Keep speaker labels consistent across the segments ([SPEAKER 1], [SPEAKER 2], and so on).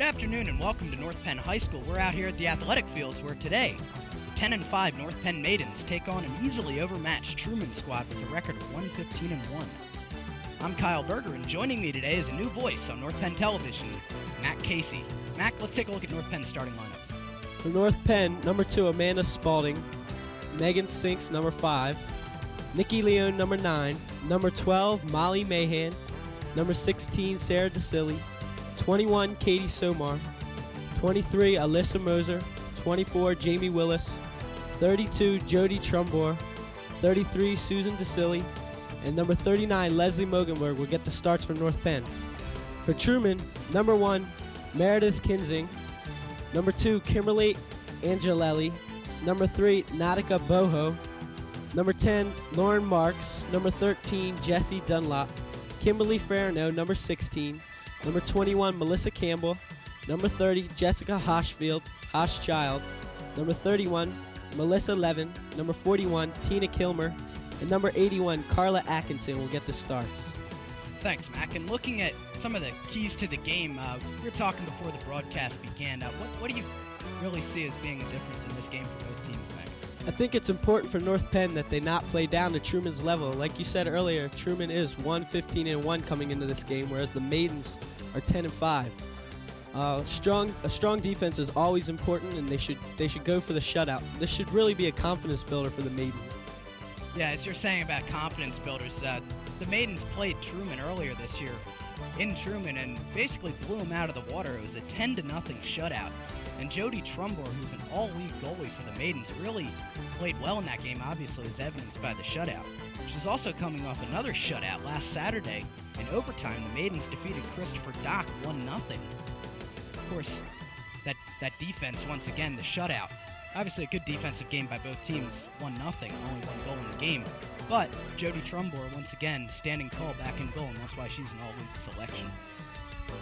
[SPEAKER 1] afternoon and welcome to North Penn High School. We're out here at the athletic fields where today, 10-5 North Penn Maidens take on an easily overmatched Truman squad with a record of 115-1. I'm Kyle Berger, and joining me today is a new voice on North Penn Television, Matt Casey. Matt, let's take a look at North Penn's starting lineups.
[SPEAKER 2] For North Penn, number 2, Amanda Spalding, Megan Sinks, number 5, Nikki Leone, number 9, number 12, Molly Mahan, number 16, Sarah DeCilli, 21, Katie Somar, 23, Alyssa Moser, 24, Jamie Willis, 32, Jody Trumbor, 33, Susan DeCilli, and number 39, Leslie Mogenberg will get the starts for North Penn. For Truman, number 1, Meredith Kinsing, number 2, Kimberly Angelelli, number 3, Nautica Boho, number 10, Lauren Marks, number 13, Jessie Dunlop, Kimberly Farino, number 16, number 21, Melissa Campbell, number 30, Jessica Hochschild, number 31, Melissa Levin, number 41, Tina Kilmer, and number 81, Carla Atkinson will get the starts.
[SPEAKER 1] Thanks, Mac. And looking at some of the keys to the game, we were talking before the broadcast began. What do you really see as being a difference in this game for both teams, Mac?
[SPEAKER 2] I think it's important for North Penn that they not play down to Truman's level. Like you said earlier, Truman is 115-1 coming into this game, whereas the Maidens are 10-5. A strong defense is always important, and they should go for the shutout. This should really be a confidence builder for the Maidens.
[SPEAKER 1] Yeah, as you're saying about confidence builders, the Maidens played Truman earlier this year in Truman and basically blew them out of the water. It was a 10-0 shutout. And Jody Trumbor, who's an all-league goalie for the Maidens, really played well in that game, obviously, as evidenced by the shutout. She's also coming off another shutout last Saturday. In overtime, the Maidens defeated Christopher Dock 1-0. Of course, that defense, once again, the shutout. Obviously a good defensive game by both teams, 1-0, only one goal in the game. But Jody Trumbor, once again, standing tall back in goal, and that's why she's an all-league selection.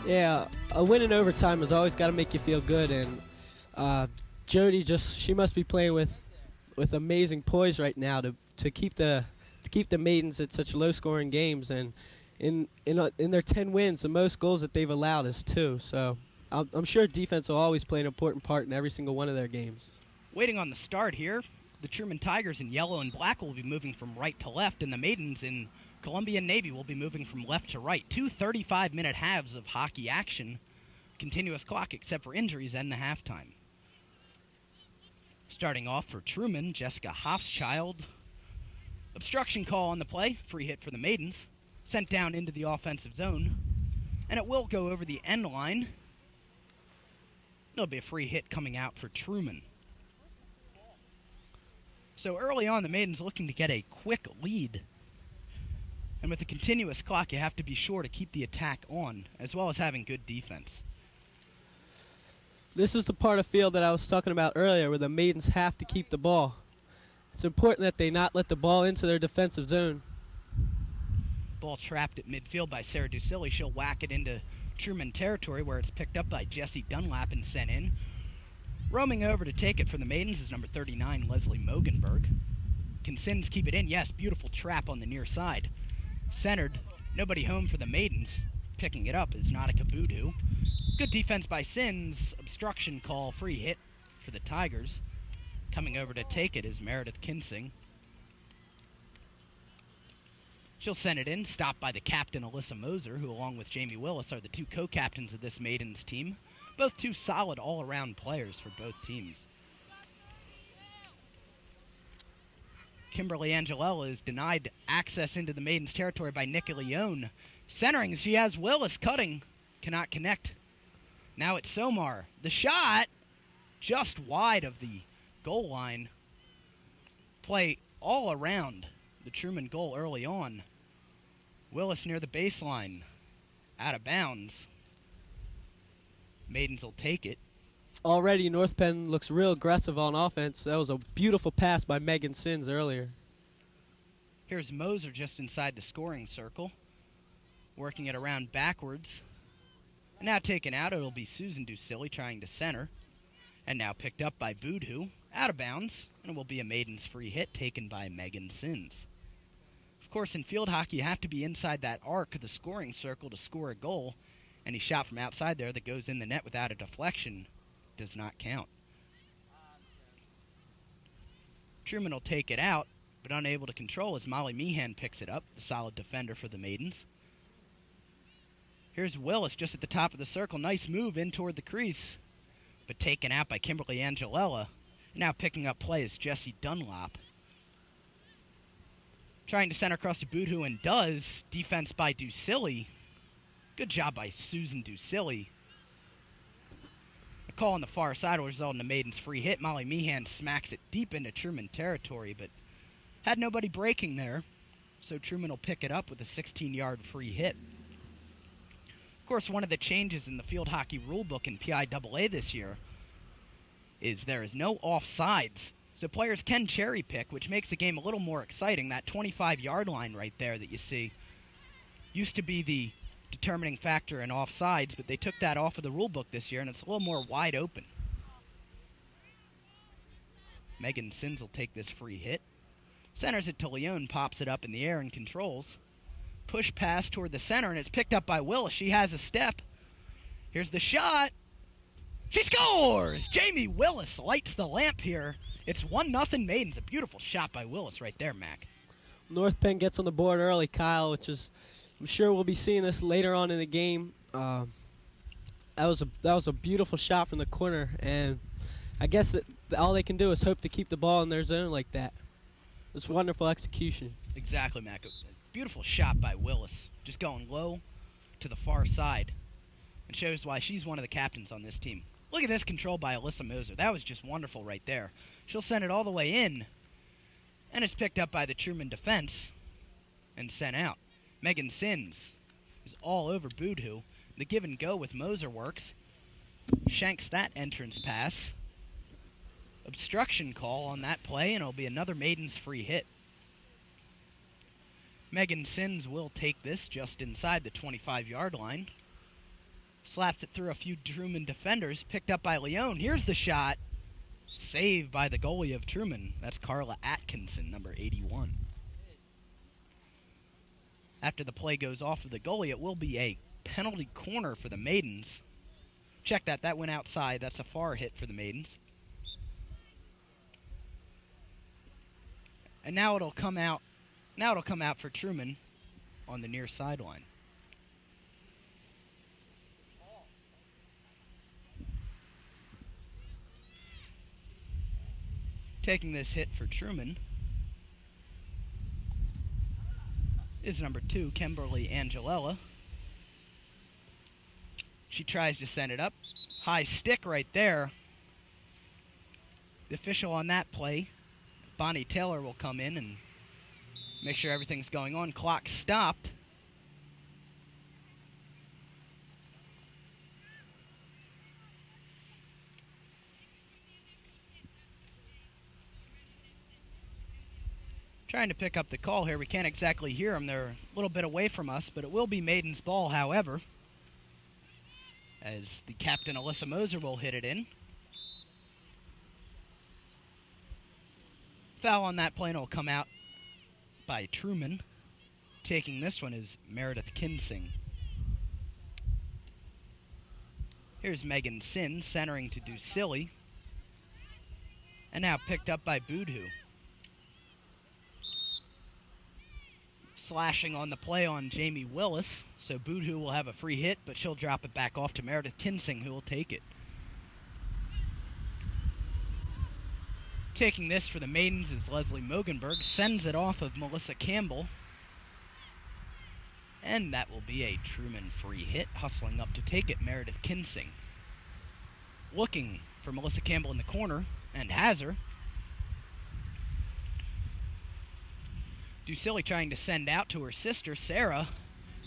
[SPEAKER 2] Yeah, a win in overtime has always got to make you feel good, and Jody she must be playing with amazing poise right now to keep the Maidens at such low-scoring games. And in their 10 wins, the most goals that they've allowed is 2. So I'm sure defense will always play an important part in every single one of their games.
[SPEAKER 1] Waiting on the start here, the Truman Tigers in yellow and black will be moving from right to left, and the Maidens in Columbia Navy will be moving from left to right. 2 35-minute halves of hockey action. Continuous clock except for injuries and the halftime. Starting off for Truman, Jessica Hochschild. Obstruction call on the play. Free hit for the Maidens. Sent down into the offensive zone. And it will go over the end line. It'll be a free hit coming out for Truman. So early on, the Maidens looking to get a quick lead. And with the continuous clock, you have to be sure to keep the attack on, as well as having good defense.
[SPEAKER 2] This is the part of field that I was talking about earlier where the Maidens have to keep the ball. It's important that they not let the ball into their defensive zone.
[SPEAKER 1] Ball trapped at midfield by Sarah DeCilli. She'll whack it into Truman territory where it's picked up by Jessie Dunlap and sent in. Roaming over to take it for the Maidens is number 39, Leslie Mogenberg. Can Sins keep it in? Yes, beautiful trap on the near side. Centered, nobody home for the Maidens. Picking it up is Nautica Voodoo. Good defense by Sins. Obstruction call, free hit for the Tigers. Coming over to take it is Meredith Kinsing. She'll send it in, stopped by the captain, Alyssa Moser, who along with Jamie Willis are the 2 co-captains of this Maidens team. Both 2 solid all-around players for both teams. Kimberly Angelella is denied access into the Maidens' territory by Nikki Leone. Centering, she has Willis cutting. Cannot connect. Now it's Somar. The shot just wide of the goal line. Play all around the Truman goal early on. Willis near the baseline. Out of bounds. Maidens will take it.
[SPEAKER 2] Already, North Penn looks real aggressive on offense. That was a beautiful pass by Megan Sins earlier.
[SPEAKER 1] Here's Moser just inside the scoring circle. Working it around backwards. And now taken out, it'll be Susan DeCilli trying to center. And now picked up by Voodoo. Out of bounds. And it will be a Maidens free hit taken by Megan Sins. Of course, in field hockey, you have to be inside that arc of the scoring circle to score a goal. Any shot from outside there that goes in the net without a deflection does not count. Truman will take it out, but unable to control as Molly Meehan picks it up, the solid defender for the Maidens. Here's Willis just at the top of the circle. Nice move in toward the crease, but taken out by Kimberly Angelella. Now picking up play is Jessie Dunlop. Trying to center across to Boudhou and does. Defense by Ducilli. Good job by Susan Ducilli. A call on the far side will result in a Maidens free hit. Molly Meehan smacks it deep into Truman territory, but had nobody breaking there, so Truman will pick it up with a 16-yard free hit. Of course, one of the changes in the field hockey rulebook in PIAA this year is there is no offsides, so players can cherry pick, which makes the game a little more exciting. That 25-yard line right there that you see used to be the determining factor in offsides, but they took that off of the rulebook this year, and it's a little more wide open. Megan Sins will take this free hit. Centers it to Leone, pops it up in the air and controls. Push pass toward the center, and it's picked up by Willis. She has a step. Here's the shot. She scores! Jamie Willis lights the lamp here. It's 1-0 Maidens. A beautiful shot by Willis right there, Mac.
[SPEAKER 2] North Penn gets on the board early, Kyle, which is, I'm sure we'll be seeing this later on in the game. That was a beautiful shot from the corner, and I guess all they can do is hope to keep the ball in their zone like that. It's wonderful execution.
[SPEAKER 1] Exactly, Mac. A beautiful shot by Willis, just going low to the far side, and shows why she's one of the captains on this team. Look at this control by Alyssa Moser. That was just wonderful right there. She'll send it all the way in, and it's picked up by the Truman defense and sent out. Megan Sins is all over Boudhou. The give and go with Moser works. Shanks that entrance pass. Obstruction call on that play, and it'll be another Maidens free hit. Megan Sins will take this just inside the 25-yard line. Slaps it through a few Truman defenders, picked up by Leone. Here's the shot. Saved by the goalie of Truman. That's Carla Atkinson, number 81. After the play goes off of the goalie, it will be a penalty corner for the Maidens. Check that. That went outside. That's a far hit for the Maidens. And now it'll come out. Now it'll come out for Truman on the near sideline. Taking this hit for Truman is number 2, Kimberly Angelella. She tries to send it up. High stick right there. The official on that play, Bonnie Taylor, will come in and make sure everything's going on. Clock stopped. Trying to pick up the call here. We can't exactly hear them. They're a little bit away from us, but it will be Maiden's ball, however, as the captain, Alyssa Moser, will hit it in. Foul on that play, and will come out by Truman. Taking this one is Meredith Kinsing. Here's Megan Sins centering to Ducilli. And now picked up by Boudhou. Slashing on the play on Jamie Willis, so Boudhou will have a free hit, but she'll drop it back off to Meredith Kinsing, who will take it. Taking this for the Maidens is Leslie Mogenberg, sends it off of Melissa Campbell, and that will be a Truman free hit. Hustling up to take it, Meredith Kinsing. Looking for Melissa Campbell in the corner, and has her. Ducilli trying to send out to her sister, Sarah.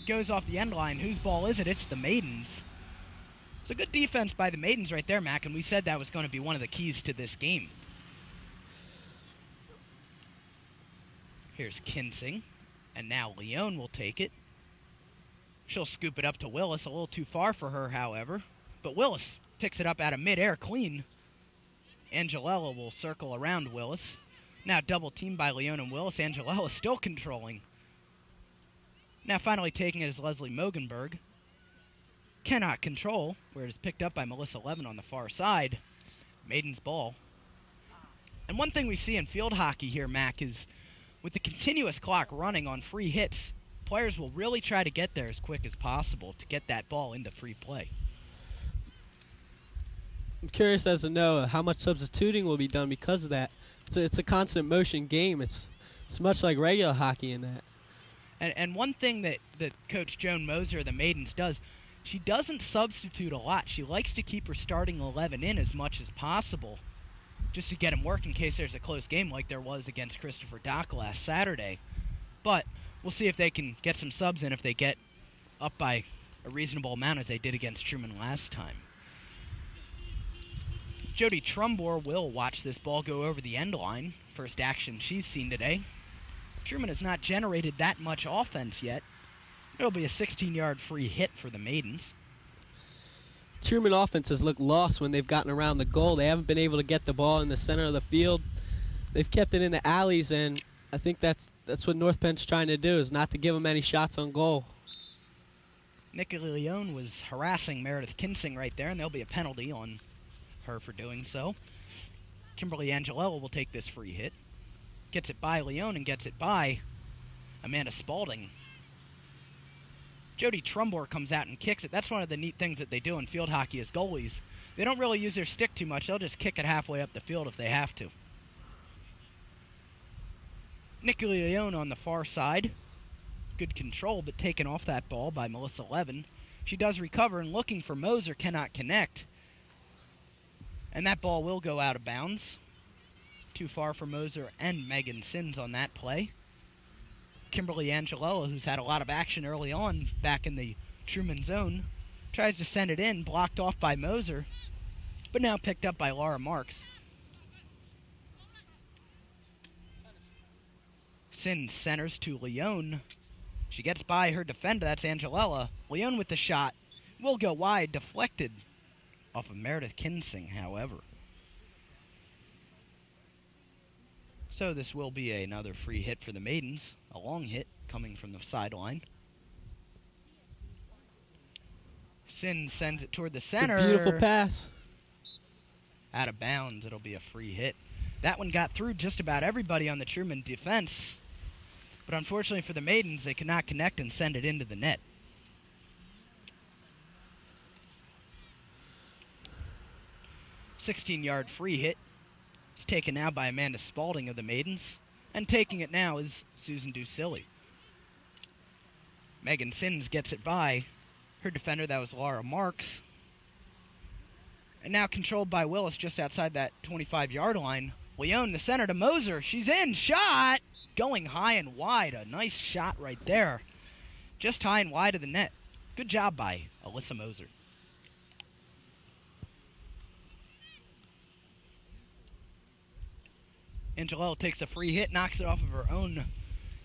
[SPEAKER 1] Goes off the end line. Whose ball is it? It's the Maidens. So good defense by the Maidens right there, Mac, and we said that was going to be one of the keys to this game. Here's Kinsing, and now Leone will take it. She'll scoop it up to Willis, a little too far for her, however. But Willis picks it up out of midair clean. Angelella will circle around Willis. Now double teamed by Leone and Willis. Angelella still controlling. Now finally taking it is Leslie Mogenberg. cannot control, where it is picked up by Melissa Levin on the far side. Maiden's ball. And one thing we see in field hockey here, Mac, is with the continuous clock running on free hits, players will really try to get there as quick as possible to get that ball into free play.
[SPEAKER 2] I'm curious as to know how much substituting will be done because of that. It's a constant motion game. It's much like regular hockey in that.
[SPEAKER 1] And one thing that Coach Joan Moser of the Maidens does, she doesn't substitute a lot. She likes to keep her starting 11 in as much as possible just to get them work in case there's a close game like there was against Christopher Dock last Saturday. But we'll see if they can get some subs in if they get up by a reasonable amount as they did against Truman last time. Jody Trumbore will watch this ball go over the end line. First action she's seen today. Truman has not generated that much offense yet. It'll be a 16-yard free hit for the Maidens.
[SPEAKER 2] Truman offense has looked lost when they've gotten around the goal. They haven't been able to get the ball in the center of the field. They've kept it in the alleys, and I think that's what North Penn's trying to do, is not to give them any shots on goal.
[SPEAKER 1] Nikki Leone was harassing Meredith Kinsing right there, and there'll be a penalty on her for doing so. Kimberly Angelella will take this free hit. Gets it by Leone and gets it by Amanda Spaulding. Jody Trumbore comes out and kicks it. That's one of the neat things that they do in field hockey as goalies. They don't really use their stick too much. They'll just kick it halfway up the field if they have to. Nikki Leone on the far side. Good control, but taken off that ball by Melissa Levin. She does recover, and looking for Moser, cannot connect. And that ball will go out of bounds. Too far for Moser and Megan Sins on that play. Kimberly Angelella, who's had a lot of action early on back in the Truman zone, tries to send it in, blocked off by Moser, but now picked up by Laura Marks. Sins centers to Leone. She gets by her defender, that's Angelella. Leone with the shot. Will go wide, deflected off of Meredith Kinsing, however. So this will be another free hit for the Maidens. A long hit coming from the sideline. Sins sends it toward the center.
[SPEAKER 2] It's a beautiful pass.
[SPEAKER 1] Out of bounds, it'll be a free hit. That one got through just about everybody on the Truman defense. But unfortunately for the Maidens, they could not connect and send it into the net. "16-yard free hit. It's taken now by Amanda Spaulding of the Maidens. And taking it now is Susan Ducilli. Megan Sins gets it by her defender, that was Laura Marks. And now controlled by Willis just outside that 25-yard line. Leone, the center to Moser. She's in. Shot! Going high and wide. A nice shot right there. Just high and wide of the net. Good job by Alyssa Moser. Angelella takes a free hit, knocks it off of her own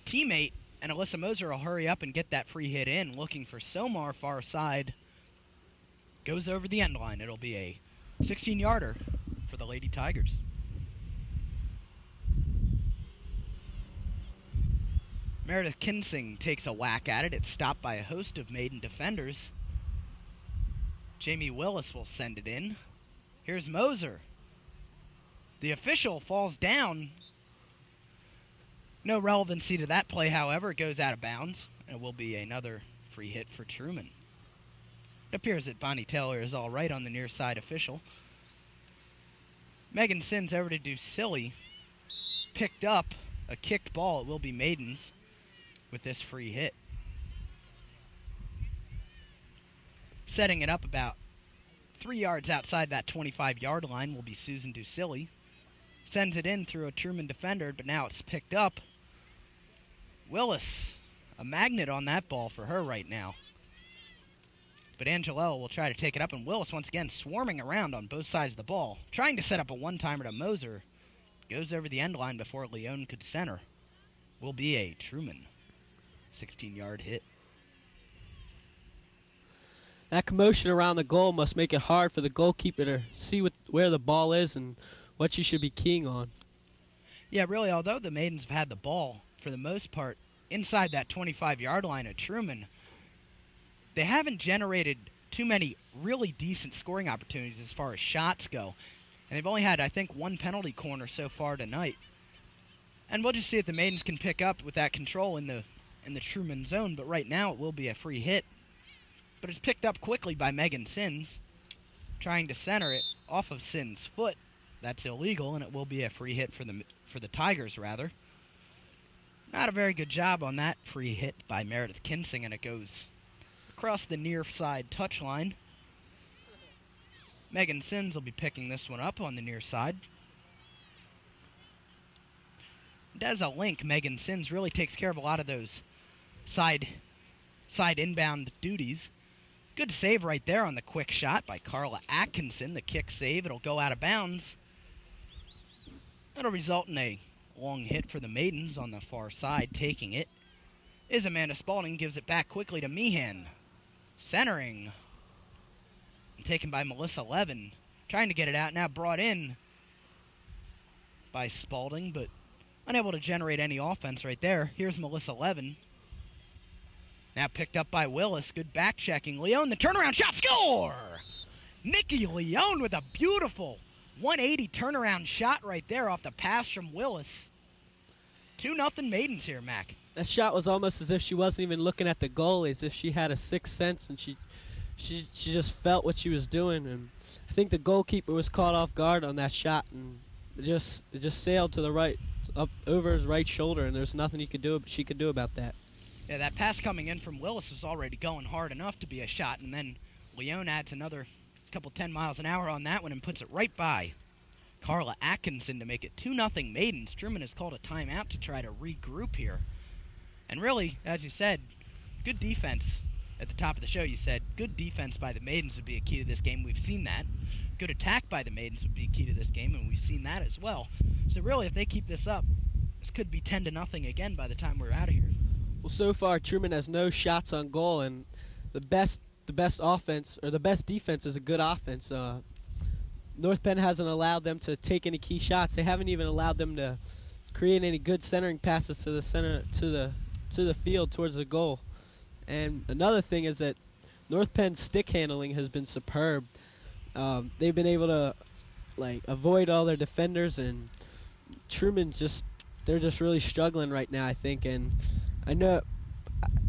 [SPEAKER 1] teammate, and Alyssa Moser will hurry up and get that free hit in, looking for Somar far side. Goes over the end line. It'll be a 16-yarder for the Lady Tigers. Meredith Kinsing takes a whack at it. It's stopped by a host of Maiden defenders. Jamie Willis will send it in. Here's Moser. The official falls down. No relevancy to that play, however. It goes out of bounds, and it will be another free hit for Truman. It appears that Bonnie Taylor is all right on the near side official. Megan Sins over to Ducilli. Picked up a kicked ball. It will be Maidens with this free hit. Setting it up about 3 yards outside that 25-yard line will be Susan Ducilli. Sends it in through a Truman defender, but now it's picked up. Willis, a magnet on that ball for her right now. But Angelella will try to take it up, and Willis once again swarming around on both sides of the ball, trying to set up a one-timer to Moser. Goes over the end line before Leone could center. Will be a Truman 16-yard hit.
[SPEAKER 2] That commotion around the goal must make it hard for the goalkeeper to see where the ball is and what she should be keying on.
[SPEAKER 1] Yeah, really, although the Maidens have had the ball, for the most part, inside that 25-yard line at Truman, they haven't generated too many really decent scoring opportunities as far as shots go. And they've only had, I think, one penalty corner so far tonight. And we'll just see if the Maidens can pick up with that control in the Truman zone. But right now it will be a free hit. But it's picked up quickly by Megan Sins, trying to center it off of Sins' foot. That's illegal, and it will be a free hit for the Tigers, rather. Not a very good job on that free hit by Meredith Kinsing, and it goes across the near side touchline. Megan Sins will be picking this one up on the near side. As a link, Megan Sins really takes care of a lot of those side inbound duties. Good save right there on the quick shot by Carla Atkinson. The kick save, it'll go out of bounds. That'll result in a long hit for the Maidens on the far side. Taking it is Amanda Spalding, gives it back quickly to Meehan. Centering. Taken by Melissa Levin. Trying to get it out, now brought in by Spalding, but unable to generate any offense right there. Here's Melissa Levin. Now picked up by Willis. Good back checking. Leone, the turnaround shot, score! Nikki Leone with a beautiful 180 turnaround shot right there off the pass from Willis. 2-0 Maidens here, Mac.
[SPEAKER 2] That shot was almost as if she wasn't even looking at the goal, as if she had a sixth sense, and she just felt what she was doing. And I think the goalkeeper was caught off guard on that shot, and it just sailed to the right, up over his right shoulder, and there's nothing she could do about that.
[SPEAKER 1] Yeah, that pass coming in from Willis was already going hard enough to be a shot, and then Leone adds another couple 10 miles an hour on that one and puts it right by Carla Atkinson to make it 2-0 Maidens. Truman has called a timeout to try to regroup here. And really, as you said, good defense. At the top of the show, you said good defense by the Maidens would be a key to this game. We've seen that. Good attack by the Maidens would be a key to this game, and we've seen that as well. So really, if they keep this up, this could be 10-0 again by the time we're out of here.
[SPEAKER 2] Well, so far, Truman has no shots on goal, and the best offense, or the best defense, is a good offense. North Penn hasn't allowed them to take any key shots. They haven't even allowed them to create any good centering passes to the center, to the field towards the goal. And another thing is that North Penn's stick handling has been superb. They've been able to avoid all their defenders, and Truman's they're just really struggling right now, I think. And I know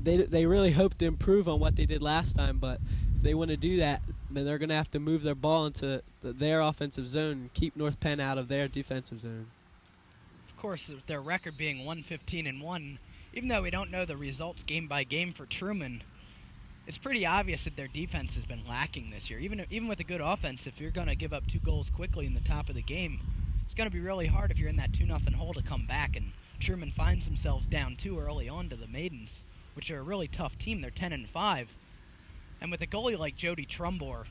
[SPEAKER 2] they really hope to improve on what they did last time, but if they want to do that, then they're going to have to move their ball into their offensive zone and keep North Penn out of their defensive zone.
[SPEAKER 1] Of course, with their record being 1-15-1, even though we don't know the results game by game for Truman, it's pretty obvious that their defense has been lacking this year. Even with a good offense, if you're going to give up 2 goals quickly in the top of the game, it's going to be really hard if you're in that 2-0 hole to come back. And Truman finds themselves down 2 early on to the Maidens, which are a really tough team. They're 10-5. And with a goalie like Jody Trumbore,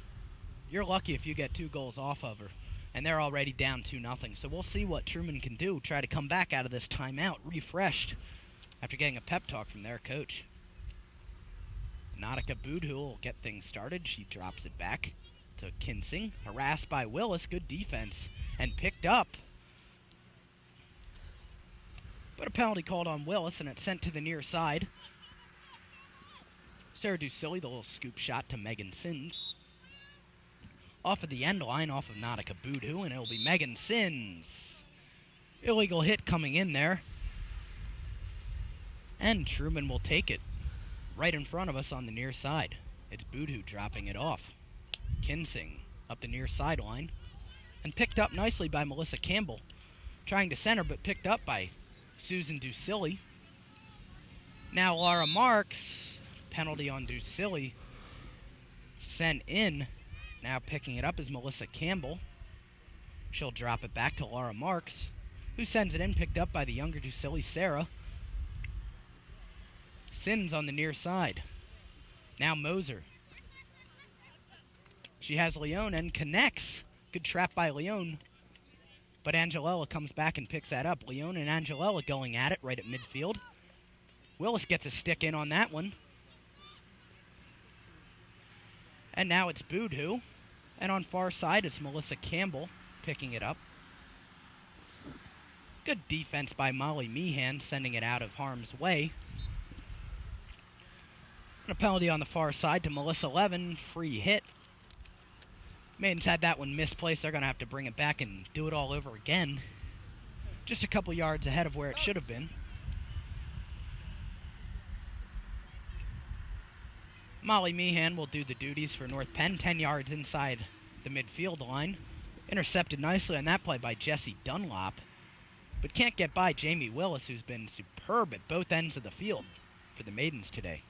[SPEAKER 1] you're lucky if you get 2 goals off of her. And they're already down 2-0. So we'll see what Truman can do, try to come back out of this timeout refreshed after getting a pep talk from their coach. Nautica Boodhoo will get things started. She drops it back to Kinsing. Harassed by Willis. Good defense. And picked up. But a penalty called on Willis, and it's sent to the near side. Sarah Ducilli, the little scoop shot to Megan Sins. Off of the end line, off of Nautica Boodhoo, and it'll be Megan Sins. Illegal hit coming in there. And Truman will take it right in front of us on the near side. It's Boodhoo dropping it off. Kinsing up the near sideline. And picked up nicely by Melissa Campbell. Trying to center, but picked up by Susan Ducilli. Now Laura Marks, penalty on Ducilli, sent in. Now picking it up is Melissa Campbell. She'll drop it back to Laura Marks, who sends it in, picked up by the younger Ducilli, Sarah. Sins on the near side. Now Moser. She has Leone and connects. Good trap by Leone. But Angelella comes back and picks that up. Leone and Angelella going at it right at midfield. Willis gets a stick in on that one. And now it's Boodhoo. And on far side, it's Melissa Campbell picking it up. Good defense by Molly Meehan, sending it out of harm's way. A penalty on the far side to Melissa Levin. Free hit. Maidens had that one misplaced. They're going to have to bring it back and do it all over again. Just a couple yards ahead of where it should have been. Molly Meehan will do the duties for North Penn. 10 yards inside the midfield line. Intercepted nicely on that play by Jessie Dunlop. But can't get by Jamie Willis, who's been superb at both ends of the field for the Maidens today.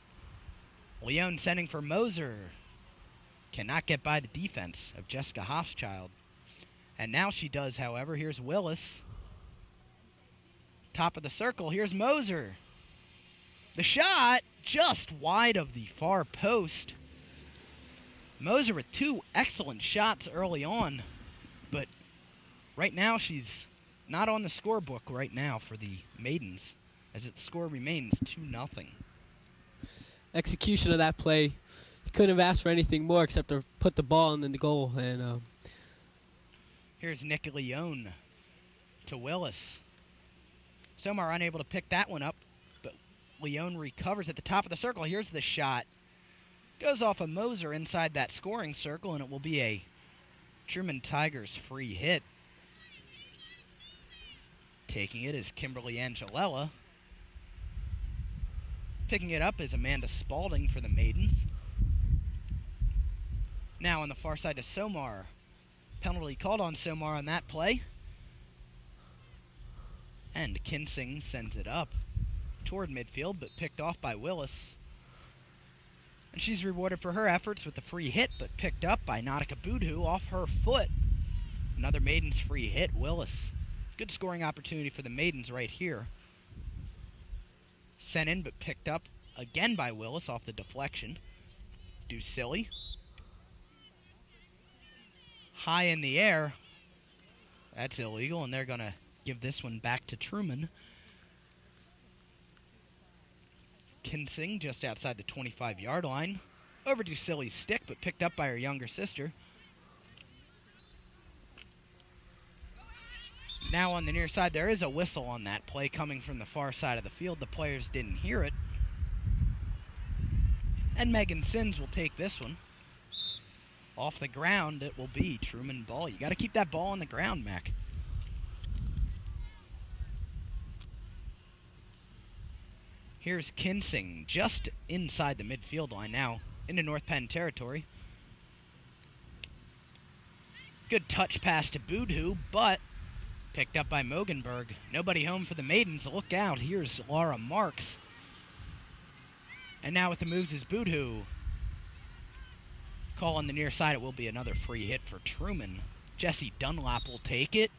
[SPEAKER 1] Leone sending for Moser. Cannot get by the defense of Jessica Hofschild. And now she does, however. Here's Willis. Top of the circle. Here's Moser. The shot just wide of the far post. Moser with two excellent shots early on. But right now she's not on the scorebook right now for the Maidens, as its score remains 2-0.
[SPEAKER 2] Execution of that play, couldn't have asked for anything more except to put the ball in the goal. And
[SPEAKER 1] here's Nikki Leone to Willis. Somar unable to pick that one up, but Leone recovers at the top of the circle. Here's the shot. Goes off of Moser inside that scoring circle, and it will be a Truman Tigers free hit. Taking it is Kimberly Angelella. Picking it up is Amanda Spalding for the Maidens. Now on the far side to Somar. Penalty called on Somar on that play. And Kinsing sends it up toward midfield, but picked off by Willis. And she's rewarded for her efforts with the free hit, but picked up by Nautica Boodhoo off her foot. Another Maidens free hit, Willis. Good scoring opportunity for the Maidens right here. Sent in, but picked up again by Willis off the deflection. Ducilli. High in the air. That's illegal, and they're going to give this one back to Truman. Kinsing just outside the 25-yard line. Over Ducilli's stick, but picked up by her younger sister. Now on the near side, there is a whistle on that play coming from the far side of the field. The players didn't hear it. And Megan Sins will take this one. Off the ground, it will be Truman ball. You got to keep that ball on the ground, Mac. Here's Kinsing just inside the midfield line now into North Penn territory. Good touch pass to Boodhoo, but picked up by Mogenberg. Nobody home for the Maidens. Look out. Here's Laura Marks. And now with the moves is Boodhoo. Call on the near side. It will be another free hit for Truman. Jessie Dunlop will take it.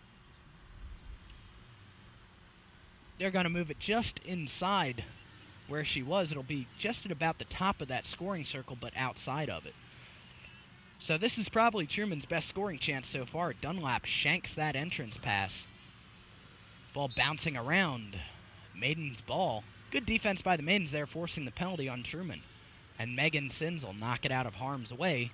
[SPEAKER 1] They're going to move it just inside where she was. It'll be just at about the top of that scoring circle, but outside of it. So this is probably Truman's best scoring chance so far. Dunlap shanks that entrance pass. Ball bouncing around. Maidens ball. Good defense by the Maidens there, forcing the penalty on Truman. And Megan Sins will knock it out of harm's way.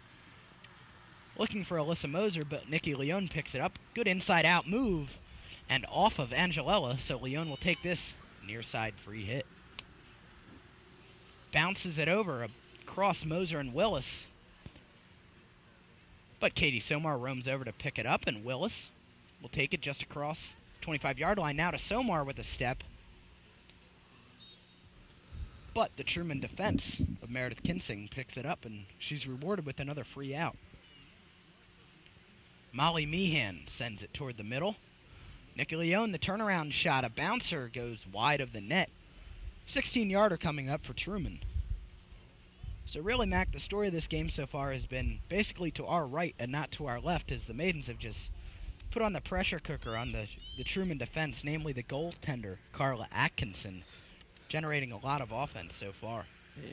[SPEAKER 1] Looking for Alyssa Moser, but Nikki Leone picks it up. Good inside-out move. And off of Angelella, so Leone will take this near side free hit. Bounces it over across Moser and Willis. But Katie Somar roams over to pick it up, and Willis will take it just across 25-yard line. Now to Somar with a step. But the Truman defense of Meredith Kinsing picks it up, and she's rewarded with another free out. Molly Meehan sends it toward the middle. Nikki Leone, the turnaround shot. A bouncer goes wide of the net. 16-yarder coming up for Truman. So really, Mac, the story of this game so far has been basically to our right and not to our left, as the Maidens have just put on the pressure cooker on the Truman defense, namely the goaltender, Carla Atkinson, generating a lot of offense so far.
[SPEAKER 2] Yeah.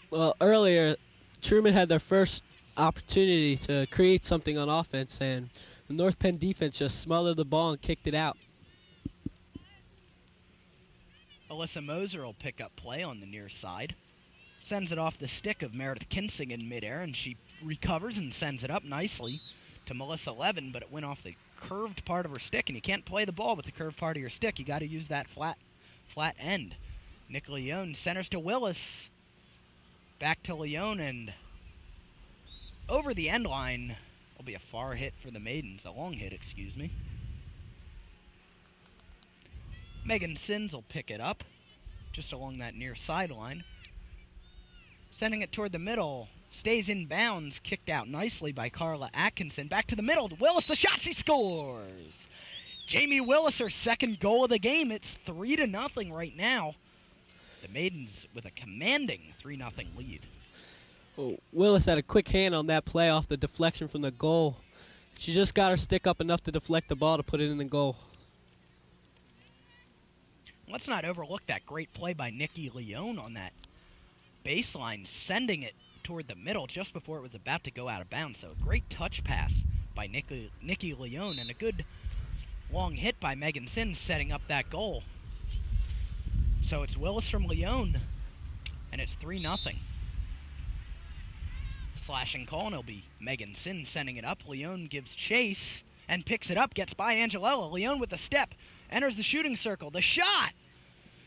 [SPEAKER 2] Well, earlier, Truman had their first opportunity to create something on offense, and the North Penn defense just smothered the ball and kicked it out.
[SPEAKER 1] Alyssa Moser will pick up play on the near side. Sends it off the stick of Meredith Kinsing in midair, and she recovers and sends it up nicely to Melissa Levin, but it went off the curved part of her stick, and you can't play the ball with the curved part of your stick. You got to use that flat end. Nick Leone centers to Willis. Back to Leone, and over the end line will be a far hit for the Maidens. A long hit, excuse me. Megan Sins will pick it up just along that near sideline. Sending it toward the middle. Stays in bounds. Kicked out nicely by Carla Atkinson. Back to the middle. Willis, the shot. She scores. Jamie Willis, her second goal of the game. It's 3-0 right now. The Maidens with a commanding 3-0 lead.
[SPEAKER 2] Oh, Willis had a quick hand on that play off the deflection from the goal. She just got her stick up enough to deflect the ball to put it in the goal.
[SPEAKER 1] Let's not overlook that great play by Nikki Leone on that baseline, sending it toward the middle just before it was about to go out of bounds. So a great touch pass by Nikki Leone, and a good long hit by Megan Sins setting up that goal. So it's Willis from Leone, and it's 3-0. Slashing call, and it'll be Megan Sins sending it up. Leone gives chase and picks it up, gets by Angelella. Leone with a step, enters the shooting circle. The shot!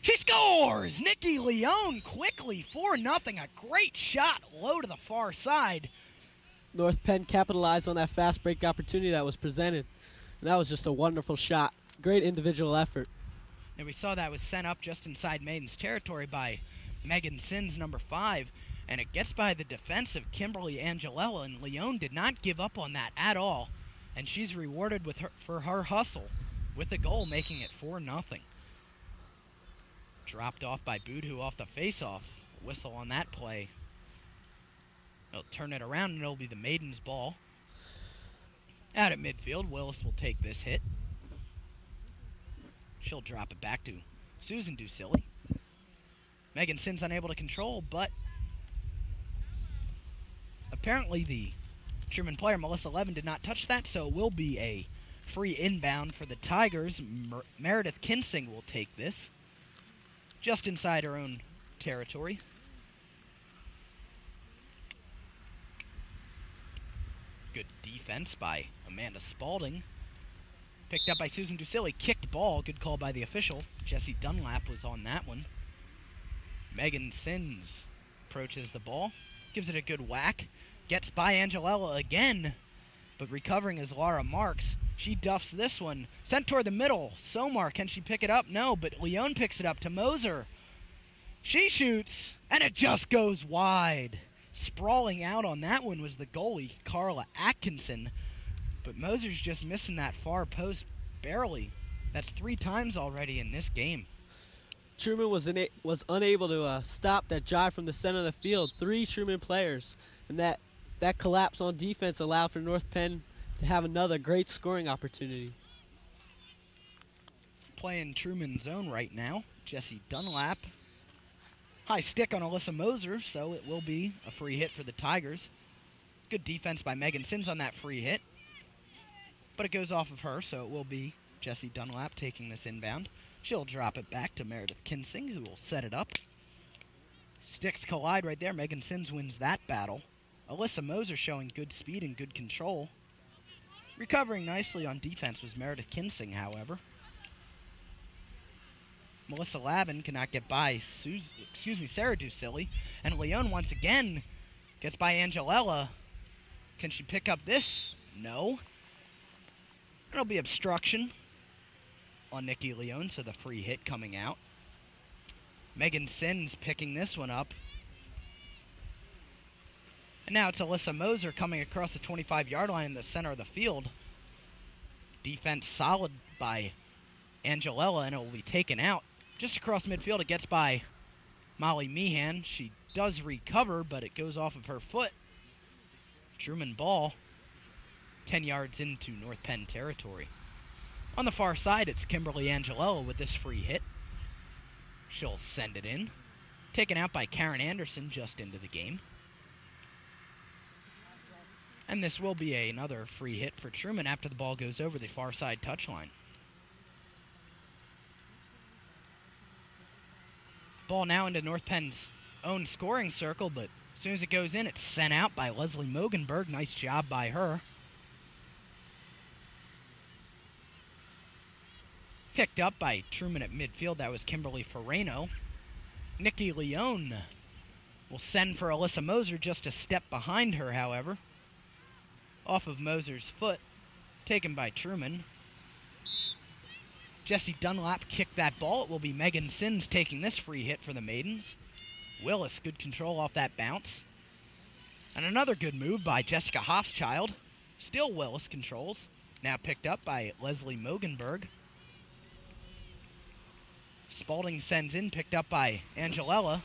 [SPEAKER 1] She scores! Nikki Leone quickly, 4-0. A great shot low to the far side.
[SPEAKER 2] North Penn capitalized on that fast break opportunity that was presented. And that was just a wonderful shot. Great individual effort.
[SPEAKER 1] And we saw that was sent up just inside Maiden's territory by Megan Sins, number 5. And it gets by the defensive Kimberly Angelella, and Leone did not give up on that at all. And she's rewarded for her hustle with the goal, making it 4-0. Dropped off by Boudhou off the face-off. Whistle on that play. They'll turn it around, and it'll be the Maidens' ball. Out at midfield, Willis will take this hit. She'll drop it back to Susan Ducilli. Megan Sins unable to control, but apparently the Truman player, Melissa Levin, did not touch that, so it will be a free inbound for the Tigers. Meredith Kinsing will take this just inside her own territory. Good defense by Amanda Spaulding. Picked up by Susan Ducilli. Kicked ball. Good call by the official. Jessie Dunlap was on that one. Megan Sins approaches the ball. Gives it a good whack. Gets by Angelella again. But recovering is Laura Marks. She duffs this one. Sent toward the middle. Somar, can she pick it up? No, but Leone picks it up to Moser. She shoots, and it just goes wide. Sprawling out on that one was the goalie, Carla Atkinson. But Moser's just missing that far post barely. That's 3 times already in this game.
[SPEAKER 2] Truman was unable to stop that drive from the center of the field. 3 Truman players. And that collapse on defense allowed for North Penn to have another great scoring opportunity.
[SPEAKER 1] Playing Truman zone right now. Jessie Dunlap. High stick on Alyssa Moser, so it will be a free hit for the Tigers. Good defense by Megan Sins on that free hit. But it goes off of her, so it will be Jessie Dunlap taking this inbound. She'll drop it back to Meredith Kinsing, who will set it up. Sticks collide right there. Megan Sins wins that battle. Alyssa Moser showing good speed and good control. Recovering nicely on defense was Meredith Kinsing, however. Melissa Lavin cannot get by Sarah Ducilli. And Leone once again gets by Angelella. Can she pick up this? No. It'll be obstruction on Nikki Leone, so the free hit coming out. Megan Sins picking this one up. And now it's Alyssa Moser coming across the 25-yard line in the center of the field. Defense solid by Angelella, and it will be taken out. Just across midfield, it gets by Molly Meehan. She does recover, but it goes off of her foot. Truman ball, 10 yards into North Penn territory. On the far side, it's Kimberly Angelella with this free hit. She'll send it in. Taken out by Karen Anderson just into the game. And this will be another free hit for Truman after the ball goes over the far side touchline. Ball now into North Penn's own scoring circle, but as soon as it goes in, it's sent out by Leslie Mogenberg. Nice job by her. Picked up by Truman at midfield. That was Kimberly Ferrano. Nikki Leone will send for Alyssa Moser just a step behind her, however. Off of Moser's foot, taken by Truman. Jessie Dunlap kicked that ball. It will be Megan Sins taking this free hit for the Maidens. Willis, good control off that bounce. And another good move by Jessica Hofschild. Still Willis controls. Now picked up by Leslie Mogenberg. Spalding sends in, picked up by Angelella.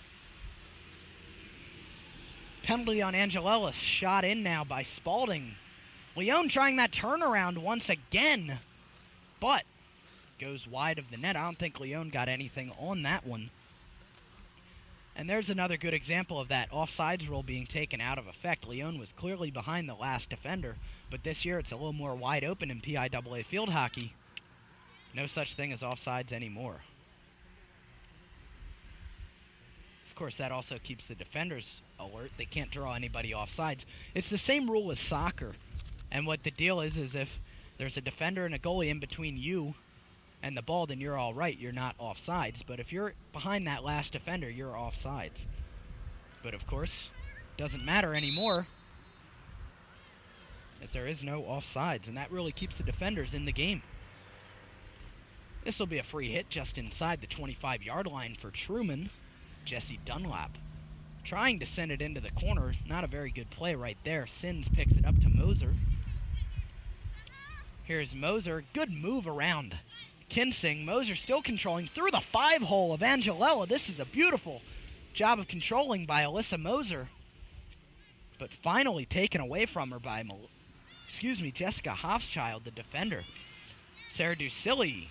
[SPEAKER 1] Penalty on Angelella, shot in now by Spalding. Leone trying that turnaround once again, but goes wide of the net. I don't think Leone got anything on that one. And there's another good example of that offsides rule being taken out of effect. Leone was clearly behind the last defender, but this year it's a little more wide open in PIAA field hockey. No such thing as offsides anymore. Of course, that also keeps the defenders alert. They can't draw anybody offsides. It's the same rule as soccer. And what the deal is if there's a defender and a goalie in between you and the ball, then you're all right. You're not offsides. But if you're behind that last defender, you're offsides. But, of course, it doesn't matter anymore, as there is no offsides. And that really keeps the defenders in the game. This will be a free hit just inside the 25-yard line for Truman. Jessie Dunlap trying to send it into the corner. Not a very good play right there. Sins picks it up to Moser. Here's Moser. Good move around Kinsing. Moser still controlling through the 5-hole of Angelella. This is a beautiful job of controlling by Alyssa Moser. But finally taken away from her by Jessica Hofschild, the defender. Sarah Ducilli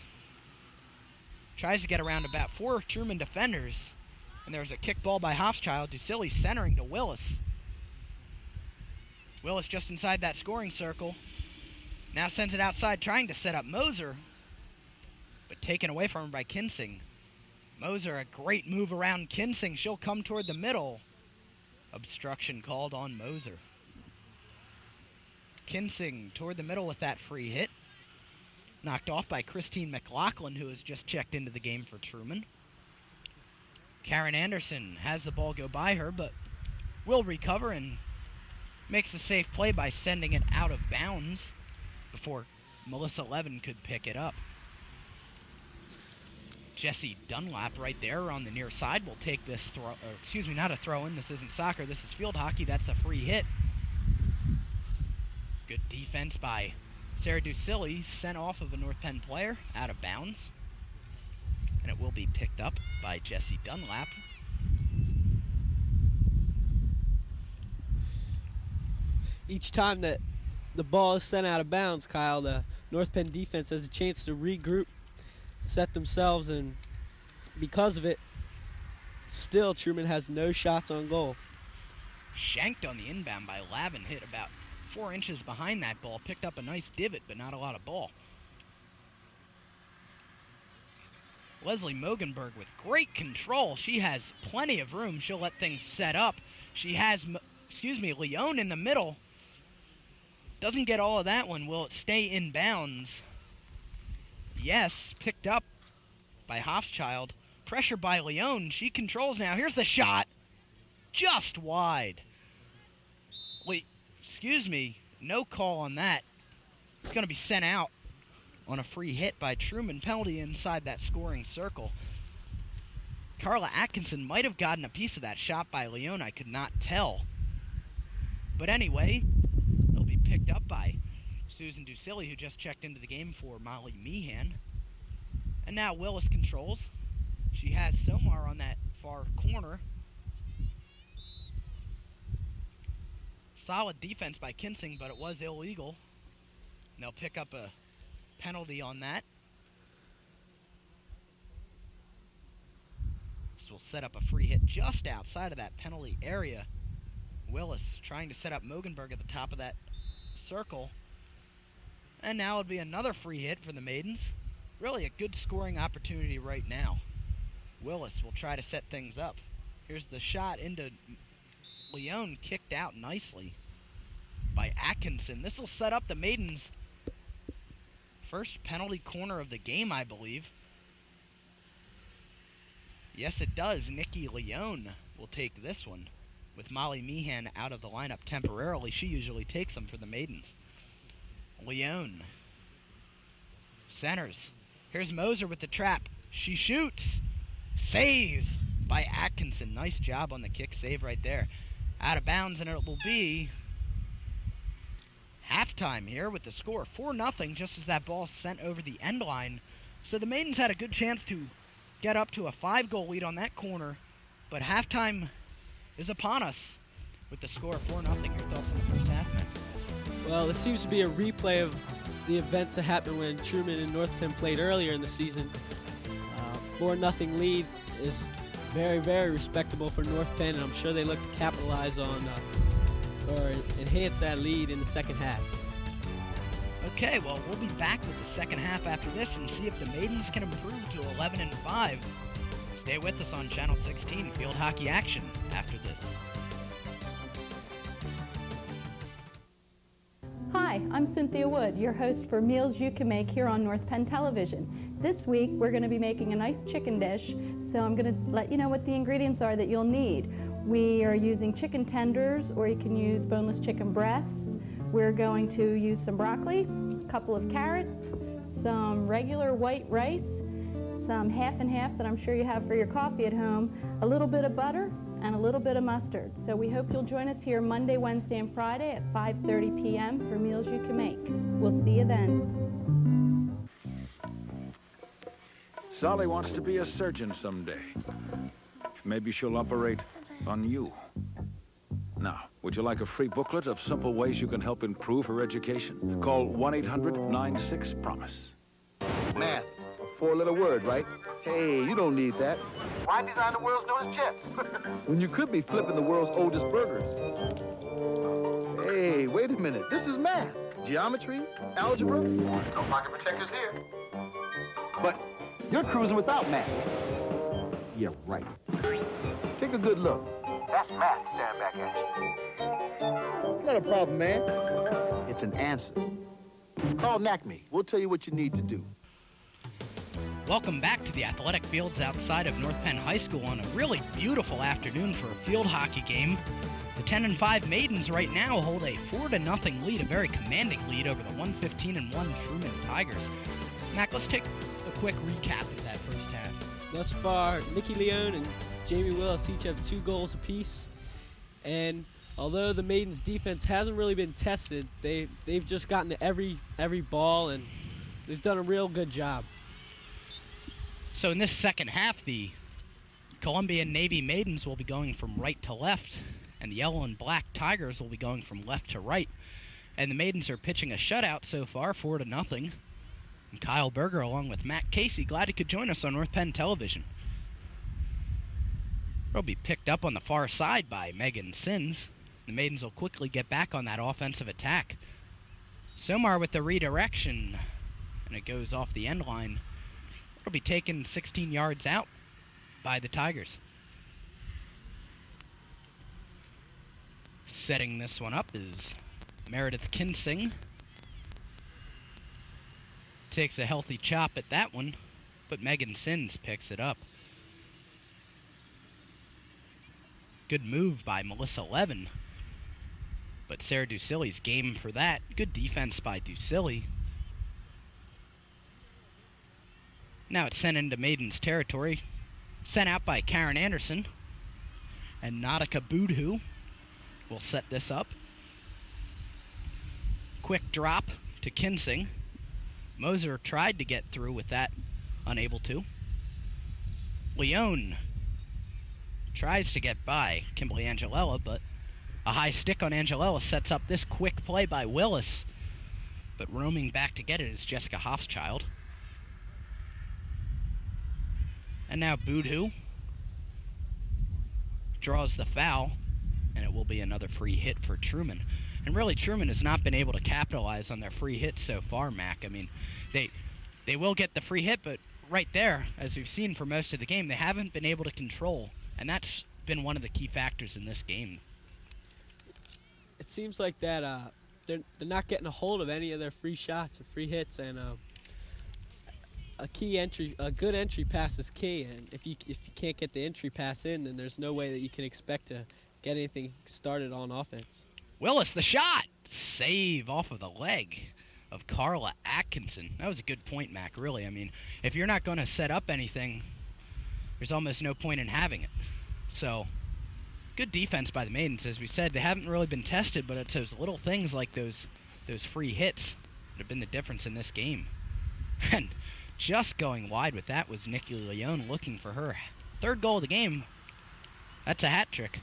[SPEAKER 1] tries to get around about 4 Truman defenders. And there's a kick ball by Hofschild. Ducilli centering to Willis. Willis just inside that scoring circle. Now sends it outside, trying to set up Moser, but taken away from him by Kinsing. Moser, a great move around Kinsing. She'll come toward the middle. Obstruction called on Moser. Kinsing toward the middle with that free hit. Knocked off by Christine McLaughlin, who has just checked into the game for Truman. Karen Anderson has the ball go by her, but will recover and makes a safe play by sending it out of bounds before Melissa Levin could pick it up. Jessie Dunlap right there on the near side will take this throw, not a throw-in. This isn't soccer. This is field hockey. That's a free hit. Good defense by Sarah Ducilli, sent off of a North Penn player, out of bounds. And it will be picked up by Jessie Dunlap.
[SPEAKER 2] Each time that the ball is sent out of bounds, Kyle, the North Penn defense has a chance to regroup, set themselves, and because of it, still Truman has no shots on goal.
[SPEAKER 1] Shanked on the inbound by Lavin, hit about 4 inches behind that ball, picked up a nice divot, but not a lot of ball. Leslie Mogenberg with great control. She has plenty of room. She'll let things set up. She has, Leone in the middle. Doesn't get all of that one. Will it stay in bounds? Yes, picked up by Hofschild. Pressure by Leone. She controls now. Here's the shot. Just wide. No call on that. It's going to be sent out on a free hit by Truman. Penalty inside that scoring circle. Carla Atkinson might have gotten a piece of that shot by Leone. I could not tell. But anyway, it'll be picked up by Susan Ducilli, who just checked into the game for Molly Meehan. And now Willis controls. She has Somar on that far corner. Solid defense by Kinsing, but it was illegal. And they'll pick up a penalty on that. This will set up a free hit just outside of that penalty area. Willis trying to set up Mogenberg at the top of that circle. And now it'll be another free hit for the Maidens. Really a good scoring opportunity right now. Willis will try to set things up. Here's the shot into Leone, kicked out nicely by Atkinson. This will set up the Maidens' first penalty corner of the game, I believe. Yes, it does. Nikki Leone will take this one. With Molly Meehan out of the lineup temporarily, she usually takes them for the Maidens. Leone centers. Here's Moser with the trap. She shoots. Save by Atkinson. Nice job on the kick save right there. Out of bounds, and it will be halftime here with the score 4-0 just as that ball sent over the end line. So the Maidens had a good chance to get up to a 5-goal lead on that corner, but halftime is upon us with the score 4-0. Your thoughts on the first half, man?
[SPEAKER 2] Well, this seems to be a replay of the events that happened when Truman and North Penn played earlier in the season. 4-0 lead is very, very respectable for North Penn, and I'm sure they look to capitalize on or enhance that lead in the second half.
[SPEAKER 1] Okay, well, we'll be back with the second half after this and see if the Maidens can improve to 11-5. Stay with us on Channel 16 Field Hockey Action after this.
[SPEAKER 3] Hi, I'm Cynthia Wood, your host for Meals You Can Make here on North Penn Television. This week we're going to be making a nice chicken dish, so I'm going to let you know what the ingredients are that you'll need. We are using chicken tenders, or you can use boneless chicken breasts. We're going to use some broccoli, a couple of carrots, some regular white rice, some half and half that I'm sure you have for your coffee at home, a little bit of butter, and a little bit of mustard. So we hope you'll join us here Monday, Wednesday, and Friday at 5:30 p.m. for Meals You Can Make. We'll see you then.
[SPEAKER 4] Sally wants to be a surgeon someday. Maybe she'll operate on you. Now, would you like a free booklet of simple ways you can help improve her education? Call 1-800-96-PROMISE.
[SPEAKER 5] Math, a four-letter word, right? Hey, you don't need that.
[SPEAKER 6] Why design the world's newest chips?
[SPEAKER 5] When you could be flipping the world's oldest burgers. Hey, wait a minute. This is math. Geometry, algebra.
[SPEAKER 6] No pocket protectors here.
[SPEAKER 5] But you're cruising without math. Yeah, right. Take a good look.
[SPEAKER 6] That's math staring back at you.
[SPEAKER 5] It's not a problem, man. It's an answer. Call NACME. We'll tell you what you need to do.
[SPEAKER 1] Welcome back to the athletic fields outside of North Penn High School on a really beautiful afternoon for a field hockey game. The 10-5 Maidens right now hold a 4-0 lead, a very commanding lead over the 115-1 Truman Tigers. Mac, let's take a quick recap of that first half.
[SPEAKER 2] Thus far, Nikki Leone and Jamie Willis each have 2 goals apiece, and although the Maidens' defense hasn't really been tested, they've just gotten to every ball, and they've done a real good job.
[SPEAKER 1] So in this second half, the Columbia Navy Maidens will be going from right to left, and the Yellow and Black Tigers will be going from left to right. And the Maidens are pitching a shutout so far, 4-0. And Kyle Berger, along with Matt Casey, glad he could join us on North Penn Television. Will be picked up on the far side by Megan Sins. The Maidens will quickly get back on that offensive attack. Somar with the redirection, and it goes off the end line. It'll be taken 16 yards out by the Tigers. Setting this one up is Meredith Kinsing. Takes a healthy chop at that one, but Megan Sins picks it up. Good move by Melissa Levin, but Sarah Ducilli's game for that. Good defense by Ducilli. Now it's sent into Maiden's territory. Sent out by Karen Anderson. And Nautica Boodhoo will set this up. Quick drop to Kinsing. Moser tried to get through with that, unable to. Leone tries to get by Kimberly Angelella, but a high stick on Angelella sets up this quick play by Willis. But roaming back to get it is Jessica Hofschild. And now Boodhoo draws the foul, and it will be another free hit for Truman. And really, Truman has not been able to capitalize on their free hits so far, Mac. I mean, they will get the free hit, but right there, as we've seen for most of the game, they haven't been able to control. And that's been one of the key factors in this game.
[SPEAKER 2] It seems like that they're not getting a hold of any of their free shots or free hits, and a good entry pass is key. And if you can't get the entry pass in, then there's no way that you can expect to get anything started on offense.
[SPEAKER 1] Willis, the shot! Save off of the leg of Carla Atkinson. That was a good point, Mac, really. I mean, if you're not going to set up anything, there's almost no point in having it. So, good defense by the Maidens. As we said, they haven't really been tested, but it's those little things like those free hits that have been the difference in this game. And just going wide with that was Nikki Leone looking for her third goal of the game. That's a hat trick.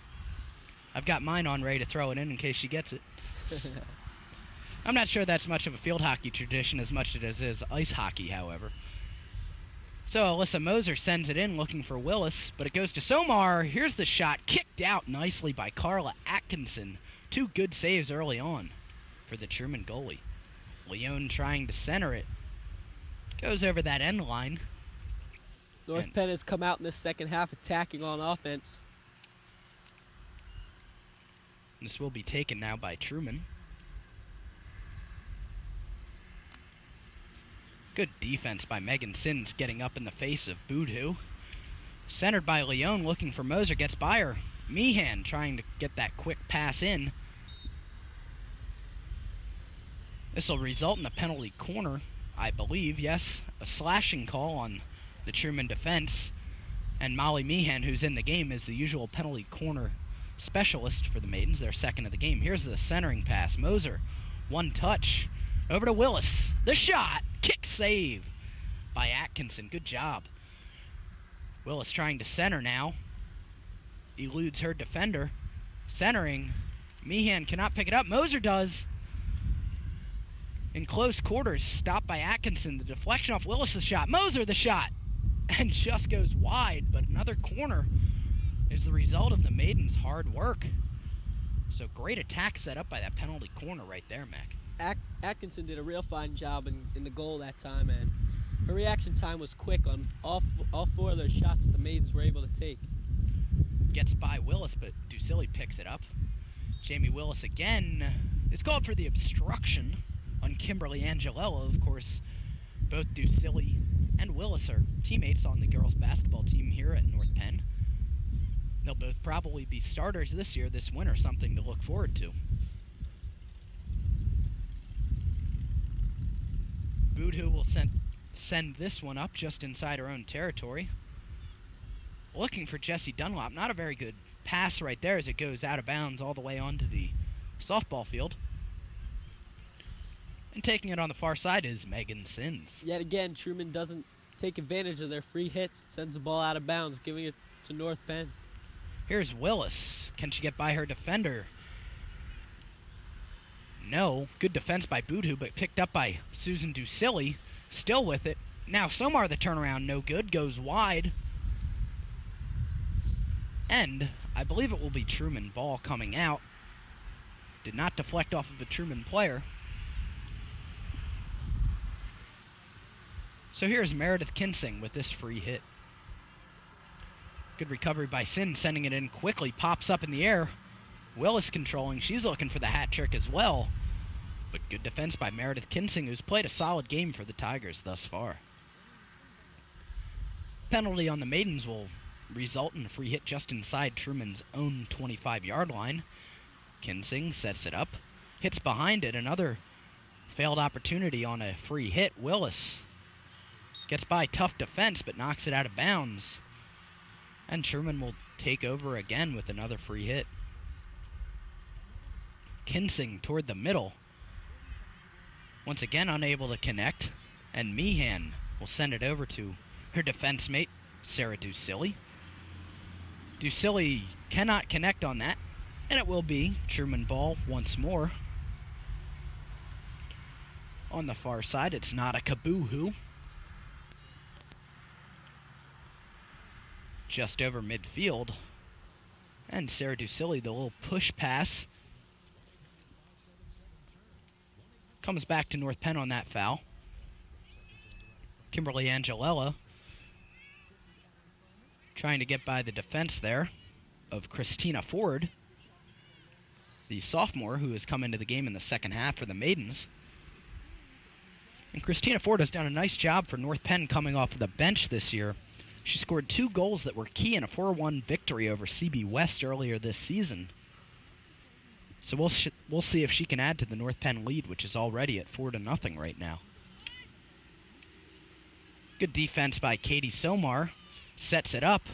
[SPEAKER 1] I've got mine on ready to throw it in case she gets it. I'm not sure that's much of a field hockey tradition as much as it is ice hockey, however. So Alyssa Moser sends it in looking for Willis, but it goes to Somar. Here's the shot, kicked out nicely by Carla Atkinson. 2 good saves early on for the Truman goalie. Leone trying to center it. Goes over that end line.
[SPEAKER 2] North Penn has come out in this second half attacking on offense.
[SPEAKER 1] This will be taken now by Truman. Good defense by Megan Sins getting up in the face of Boodhoo. Centered by Leone looking for Moser, gets by her. Meehan trying to get that quick pass in. This will result in a penalty corner, I believe. Yes, a slashing call on the Truman defense. And Molly Meehan, who's in the game, is the usual penalty corner specialist for the Maidens. They're second of the game. Here's the centering pass. Moser, one touch. Over to Willis. The shot. Kick save by Atkinson. Good job. Willis trying to center now. Eludes her defender. Centering. Meehan cannot pick it up. Moser does. In close quarters. Stopped by Atkinson. The deflection off Willis' shot. Moser the shot. And just goes wide. But another corner is the result of the Maidens' hard work. So great attack set up by that penalty corner right there, Mac.
[SPEAKER 2] Atkinson did a real fine job in the goal that time, and her reaction time was quick on all 4 of those shots that the Maidens were able to take.
[SPEAKER 1] Gets by Willis, but Ducilli picks it up. Jamie Willis again is called for the obstruction on Kimberly Angelella. Of course, both Ducilli and Willis are teammates on the girls' basketball team here at North Penn. They'll both probably be starters this year, this winter, something to look forward to. Boodhoo will send this one up just inside her own territory. Looking for Jessie Dunlop. Not a very good pass right there as it goes out of bounds all the way onto the softball field. And taking it on the far side is Megan Sins.
[SPEAKER 2] Yet again, Truman doesn't take advantage of their free hits. Sends the ball out of bounds, giving it to North Penn.
[SPEAKER 1] Here's Willis. Can she get by her defender? No. Good defense by Boodhoo, but picked up by Susan Ducilli. Still with it. Now Somar, the turnaround, no good. Goes wide. And I believe it will be Truman ball coming out. Did not deflect off of a Truman player. So here's Meredith Kinsing with this free hit. Good recovery by Sin, sending it in quickly. Pops up in the air. Willis controlling. She's looking for the hat trick as well. But good defense by Meredith Kinsing, who's played a solid game for the Tigers thus far. Penalty on the Maidens will result in a free hit just inside Truman's own 25-yard line. Kinsing sets it up. Hits behind it. Another failed opportunity on a free hit. Willis gets by tough defense, but knocks it out of bounds. And Truman will take over again with another free hit. Kinsing toward the middle. Once again unable to connect. And Meehan will send it over to her defense mate, Sarah Ducilli. Ducilli cannot connect on that. And it will be Truman ball once more. On the far side, it's not a Kaboohoo. Just over midfield. And Sarah Ducilli, the little push pass. Comes back to North Penn on that foul. Kimberly Angelella trying to get by the defense there of Christina Ford, the sophomore who has come into the game in the second half for the Maidens. And Christina Ford has done a nice job for North Penn coming off of the bench this year. She scored 2 goals that were key in a 4-1 victory over CB West earlier this season. So we'll see if she can add to the North Penn lead, which is already at 4-0 right now. Good defense by Katie Somar. Sets it up.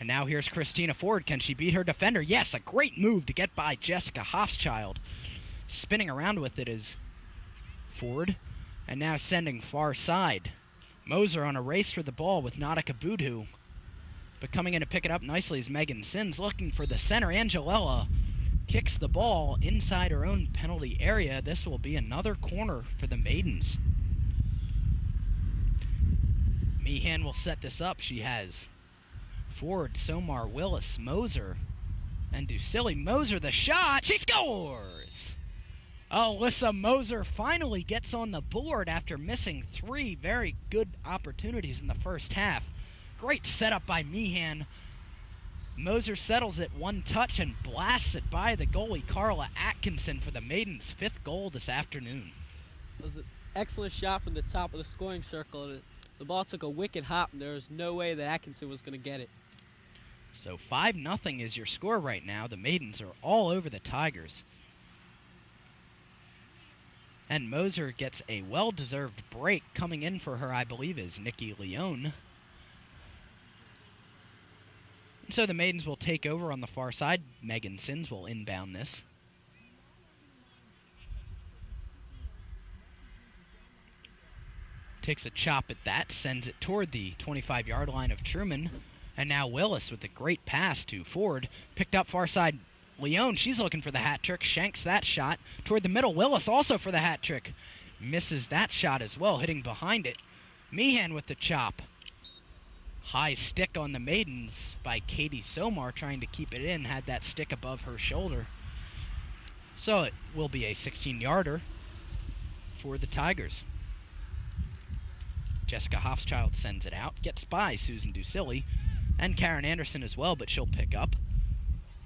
[SPEAKER 1] And now here's Christina Ford. Can she beat her defender? Yes, a great move to get by Jessica Hofschild. Spinning around with it is Ford. And now sending far side. Moser on a race for the ball with Nautica Boudou. But coming in to pick it up nicely is Megan Sins looking for the center. Angelella kicks the ball inside her own penalty area. This will be another corner for the Maidens. Meehan will set this up. She has Ford, Somar, Willis, Moser, and Ducilli. Moser the shot. She scores! Alyssa Moser finally gets on the board after missing 3 very good opportunities in the first half. Great setup by Meehan. Moser settles it one touch and blasts it by the goalie Carla Atkinson for the Maidens' 5th goal this afternoon.
[SPEAKER 2] It was an excellent shot from the top of the scoring circle. The ball took a wicked hop, and there was no way that Atkinson was going to get it.
[SPEAKER 1] So 5-0 is your score right now. The Maidens are all over the Tigers. And Moser gets a well-deserved break. Coming in for her, I believe, is Nikki Leone. So the Maidens will take over on the far side. Megan Sins will inbound this. Takes a chop at that, sends it toward the 25-yard line of Truman. And now Willis with a great pass to Ford. Picked up far side Leone. She's looking for the hat trick. Shanks that shot toward the middle. Willis also for the hat trick. Misses that shot as well, hitting behind it. Meehan with the chop. High stick on the Maidens by Katie Somar, trying to keep it in. Had that stick above her shoulder. So it will be a 16-yarder for the Tigers. Jessica Hofschild sends it out. Gets by Susan Ducilli and Karen Anderson as well, but she'll pick up.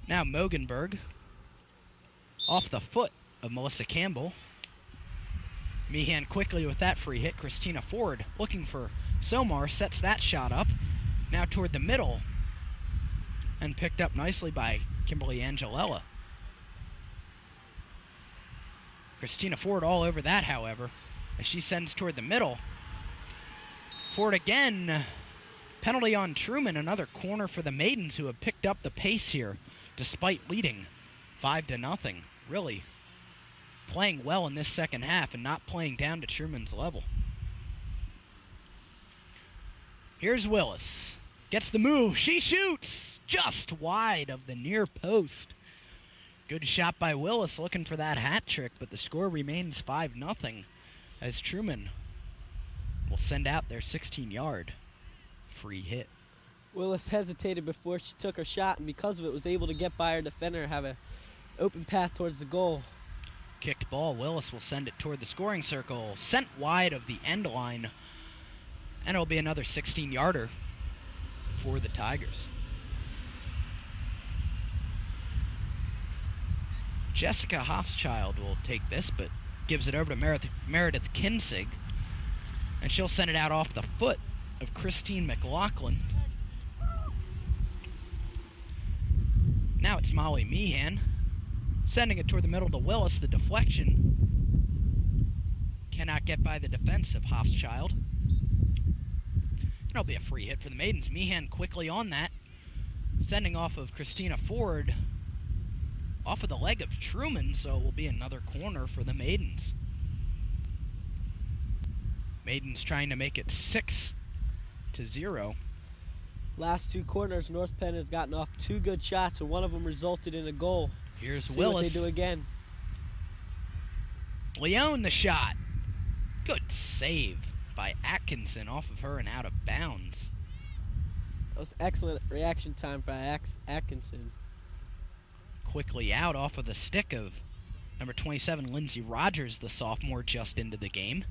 [SPEAKER 1] Now Mogenberg off the foot of Melissa Campbell. Meehan quickly with that free hit. Christina Ford looking for Somar, sets that shot up. Now toward the middle and picked up nicely by Kimberly Angelella. Christina Ford all over that, however, as she sends toward the middle. Ford again. Penalty on Truman, another corner for the Maidens, who have picked up the pace here despite leading 5-0. Really playing well in this second half and not playing down to Truman's level. Here's Willis. Gets the move. She shoots just wide of the near post. Good shot by Willis looking for that hat trick, but the score remains 5-0 as Truman will send out their 16-yard free hit.
[SPEAKER 2] Willis hesitated before she took her shot, and because of it was able to get by her defender, have an open path towards the goal.
[SPEAKER 1] Kicked ball. Willis will send it toward the scoring circle. Sent wide of the end line. And it'll be another 16-yarder for the Tigers. Jessica Hofschild will take this, but gives it over to Meredith Kinsig. And she'll send it out off the foot of Christine McLaughlin. Now it's Molly Meehan. Sending it toward the middle to Willis. The deflection cannot get by the defense of Hofschild. It'll be a free hit for the Maidens. Meehan quickly on that. Sending off of Christina Ford. Off of the leg of Truman, so it will be another corner for the Maidens. Maidens trying to make it 6-0.
[SPEAKER 2] Last 2 corners, North Penn has gotten off 2 good shots, and one of them resulted in a goal.
[SPEAKER 1] Here's
[SPEAKER 2] See
[SPEAKER 1] Willis.
[SPEAKER 2] what they do again.
[SPEAKER 1] Leone the shot. Good save by Atkinson off of her and out of bounds.
[SPEAKER 2] That was excellent reaction time by Atkinson.
[SPEAKER 1] Quickly out off of the stick of number 27, Lindsay Rogers, the sophomore, just into the game.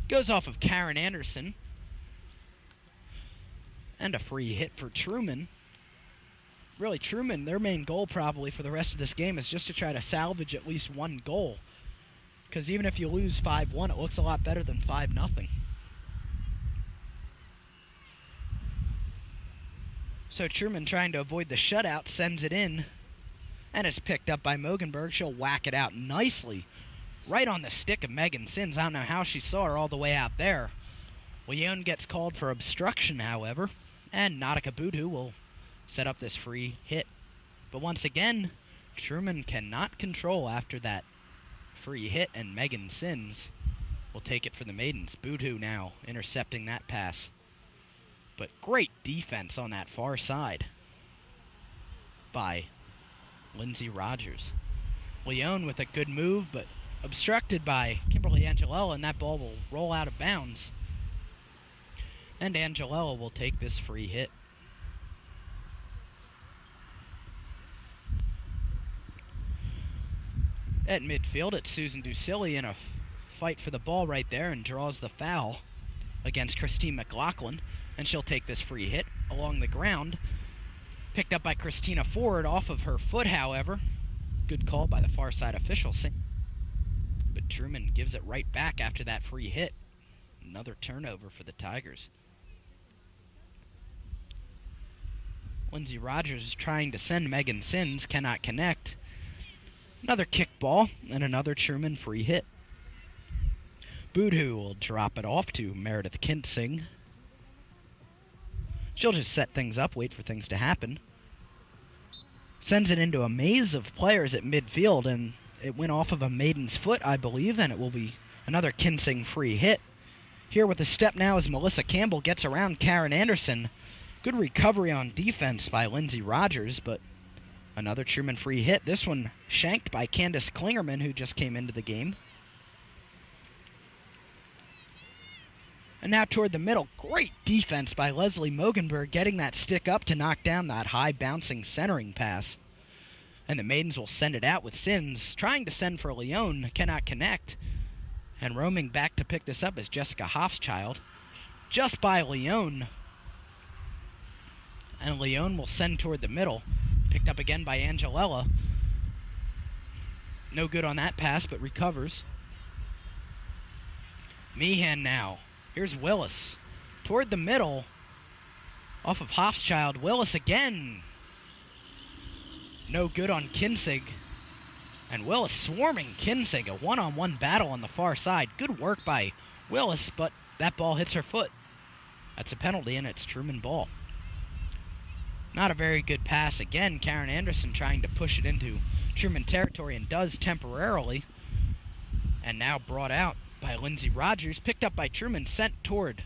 [SPEAKER 1] Goes off of Karen Anderson. And a free hit for Truman. Really, Truman, their main goal probably for the rest of this game is just to try to salvage at least 1 goal. Because even if you lose 5-1, it looks a lot better than 5-0. So Truman, trying to avoid the shutout, sends it in, and it's picked up by Mogenberg. She'll whack it out nicely, right on the stick of Megan Sims. I don't know how she saw her all the way out there. Leone gets called for obstruction, however, and Nautica Boodhoo will set up this free hit. But once again, Truman cannot control after that free hit, and Megan Sims will take it for the Maidens. Boodhoo now intercepting that pass. But great defense on that far side by Lindsay Rogers. Leone with a good move, but obstructed by Kimberly Angelella, and that ball will roll out of bounds. And Angelella will take this free hit. At midfield, it's Susan Ducilli in a fight for the ball right there and draws the foul against Christine McLaughlin, and she'll take this free hit along the ground. Picked up by Christina Ford off of her foot, however. Good call by the far side official. But Truman gives it right back after that free hit. Another turnover for the Tigers. Lindsay Rogers is trying to send Megan Sims, cannot connect. Another kick ball and another Truman free hit. Boodhoo will drop it off to Meredith Kinsing. She'll just set things up, wait for things to happen. Sends it into a maze of players at midfield, and it went off of a Maiden's foot, I believe, and it will be another Kinsing free hit. Here with a step now as Melissa Campbell gets around Karen Anderson. Good recovery on defense by Lindsay Rogers, but another Truman free hit. This one shanked by Candace Klingerman, who just came into the game. And now toward the middle, great defense by Leslie Mogenberg, getting that stick up to knock down that high bouncing centering pass. And the Maidens will send it out with Sims, trying to send for Leone, cannot connect. And roaming back to pick this up is Jessica Hofschild, just by Leone. And Leone will send toward the middle, picked up again by Angelella. No good on that pass, but recovers. Meehan now. Here's Willis. Toward the middle. Off of Hofschild. Willis again. No good on Kinsig. And Willis swarming Kinsig. A one-on-one battle on the far side. Good work by Willis, but that ball hits her foot. That's a penalty, and it's Truman ball. Not a very good pass. Again, Karen Anderson trying to push it into Truman territory, and does temporarily. And now brought out by Lindsay Rogers, picked up by Truman, sent toward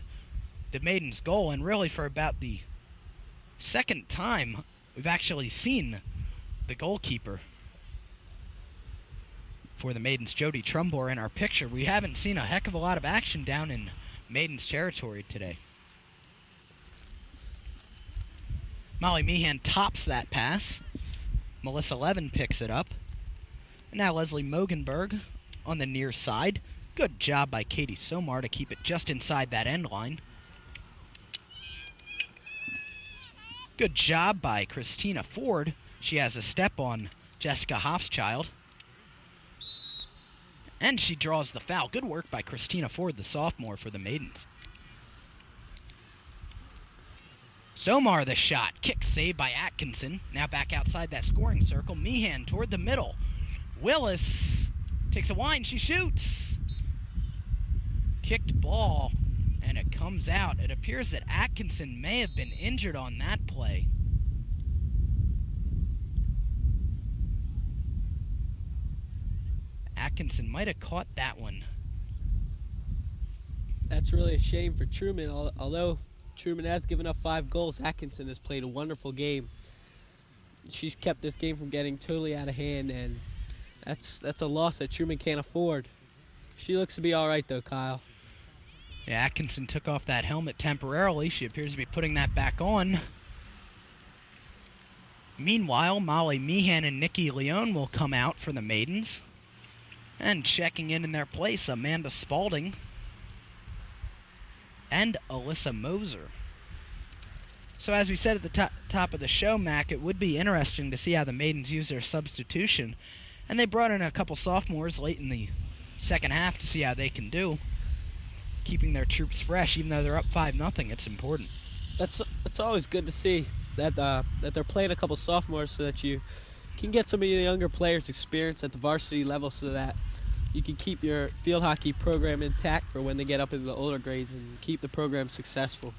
[SPEAKER 1] the Maidens' goal, and really for about the second time we've actually seen the goalkeeper for the Maidens, Jody Trumbore, in our picture. We haven't seen a heck of a lot of action down in Maidens' territory today. Molly Meehan tops that pass. Melissa Levin picks it up. And now Leslie Mogenberg on the near side. Good job by Katie Somar to keep it just inside that end line. Good job by Christina Ford. She has a step on Jessica Hofschild. And she draws the foul. Good work by Christina Ford, the sophomore for the Maidens. Somar the shot. Kick saved by Atkinson. Now back outside that scoring circle. Meehan toward the middle. Willis takes a wind. She shoots. Kicked ball, and it comes out. It appears that Atkinson may have been injured on that play. Atkinson might have caught that one.
[SPEAKER 2] That's really a shame for Truman. Although Truman has given up 5 goals, Atkinson has played a wonderful game. She's kept this game from getting totally out of hand, and that's a loss that Truman can't afford. She looks to be all right, though, Kyle.
[SPEAKER 1] Yeah, Atkinson took off that helmet temporarily. She appears to be putting that back on. Meanwhile, Molly Meehan and Nikki Leone will come out for the Maidens. And checking in their place, Amanda Spalding and Alyssa Moser. So as we said at the top of the show, Mac, it would be interesting to see how the Maidens use their substitution. And they brought in a couple sophomores late in the second half to see how they can do. Keeping their troops fresh, even though they're up 5-0, it's important.
[SPEAKER 2] That's always good to see. that they're playing a couple sophomores so that you can get some of the younger players experience at the varsity level so that you can keep your field hockey program intact for when they get up into the older grades and keep the program successful.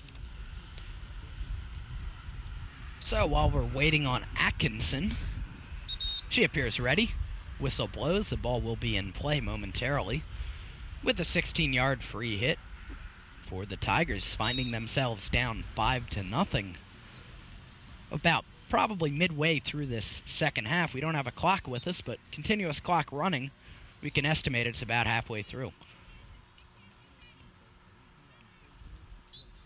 [SPEAKER 1] So while we're waiting on Atkinson, she appears ready. Whistle blows. The ball will be in play momentarily with a 16-yard free hit for the Tigers, finding themselves down 5-0. About probably midway through this second half. We don't have a clock with us, but continuous clock running. We can estimate it's about halfway through.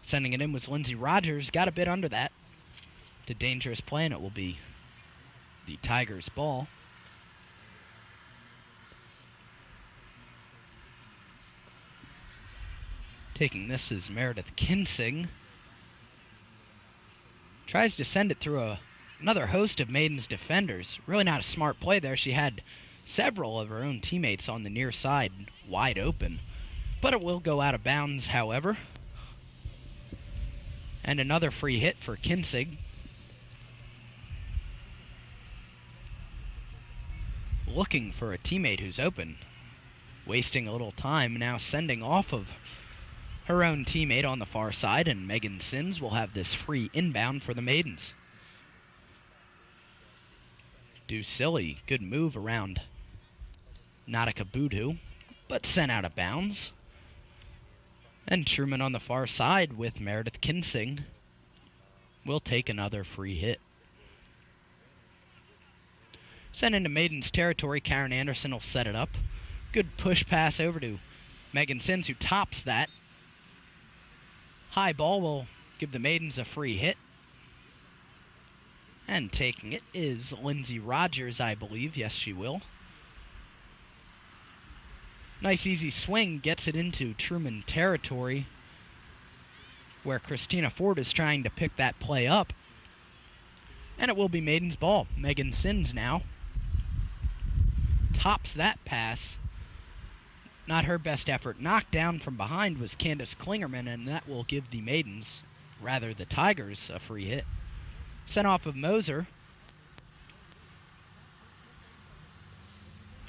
[SPEAKER 1] Sending it in was Lindsey Rogers. Got a bit under that. It's a dangerous play, and it will be the Tigers' ball. Taking this is Meredith Kinsing. Tries to send it through another host of Maiden's defenders. Really not a smart play there. She had several of her own teammates on the near side wide open. But it will go out of bounds, however. And another free hit for Kinsing. Looking for a teammate who's open. Wasting a little time, now sending off of her own teammate on the far side, and Megan Sims will have this free inbound for the Maidens. Ducilli, good move around Nautica Boudou, but sent out of bounds. And Truman on the far side with Meredith Kinsing will take another free hit. Sent into Maiden's territory, Karen Anderson will set it up. Good push pass over to Megan Sims, who tops that. High ball will give the Maidens a free hit. And taking it is Lindsey Rogers, I believe. Yes, she will. Nice easy swing gets it into Truman territory, where Christina Ford is trying to pick that play up. And it will be Maiden's ball. Megan Sims now tops that pass. Not her best effort. Knocked down from behind was Candace Klingerman, and that will give the Maidens, rather the Tigers, a free hit. Sent off of Moser.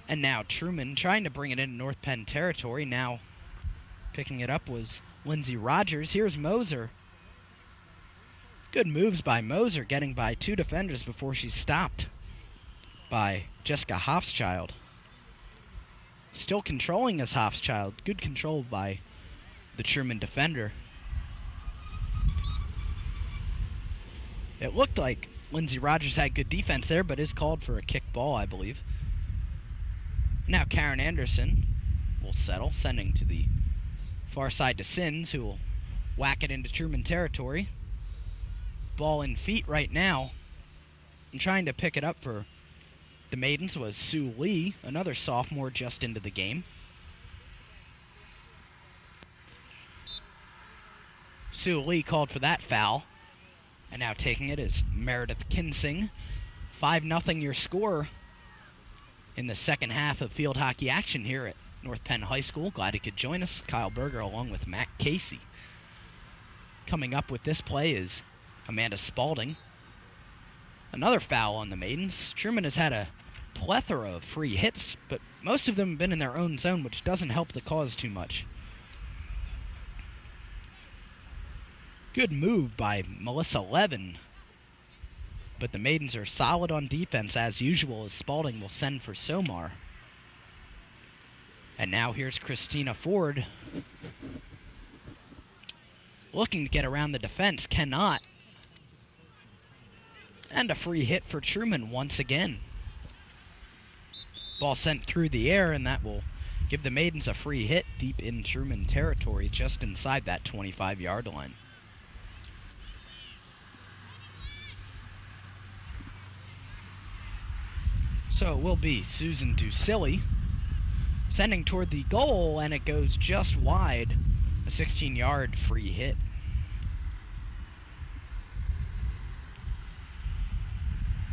[SPEAKER 1] And now Truman trying to bring it into North Penn territory. Now picking it up was Lindsey Rogers. Here's Moser. Good moves by Moser, getting by two defenders before she's stopped by Jessica Hofschild. Still controlling as Hofschild. Good control by the Truman defender. It looked like Lindsey Rogers had good defense there, but is called for a kick ball, I believe. Now Karen Anderson will settle, sending to the far side to Sins, who will whack it into Truman territory. Ball in feet right now. And trying to pick it up for the Maidens was Sue Lee, another sophomore just into the game. Sue Lee called for that foul. And now taking it is Meredith Kinsing. 5-0 your score in the second half of field hockey action here at North Penn High School. Glad he could join us. Kyle Berger along with Matt Casey. Coming up with this play is Amanda Spalding. Another foul on the Maidens. Truman has had a plethora of free hits, but most of them have been in their own zone, which doesn't help the cause too much. Good move by Melissa Levin. But the Maidens are solid on defense as usual, as Spalding will send for Somar. And now here's Christina Ford. Looking to get around the defense, cannot. And a free hit for Truman once again. Ball sent through the air, and that will give the Maidens a free hit deep in Truman territory, just inside that 25-yard line. So it will be Susan Ducilli sending toward the goal, and it goes just wide. A 16-yard free hit.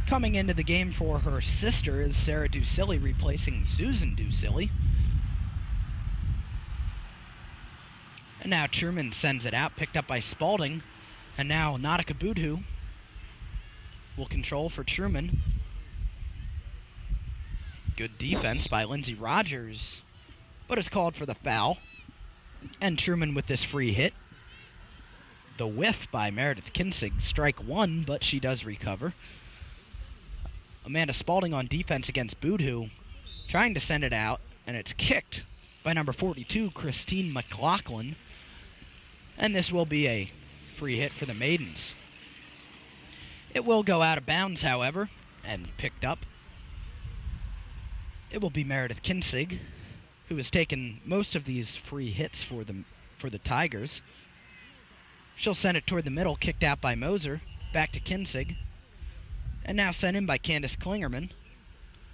[SPEAKER 1] Coming into the game for her sister is Sarah Ducilli, replacing Susan Ducilli. And now Truman sends it out, picked up by Spalding. And now Nautica Boudou will control for Truman. Good defense by Lindsey Rogers, but is called for the foul. And Truman with this free hit. The whiff by Meredith Kinsig, strike one, but she does recover. Amanda Spalding on defense against Boodhoo, trying to send it out, and it's kicked by number 42, Christine McLaughlin. And this will be a free hit for the Maidens. It will go out of bounds, however, and picked up. It will be Meredith Kinsig, who has taken most of these free hits for the Tigers. She'll send it toward the middle, kicked out by Moser, back to Kinsig, and now sent in by Candace Klingerman.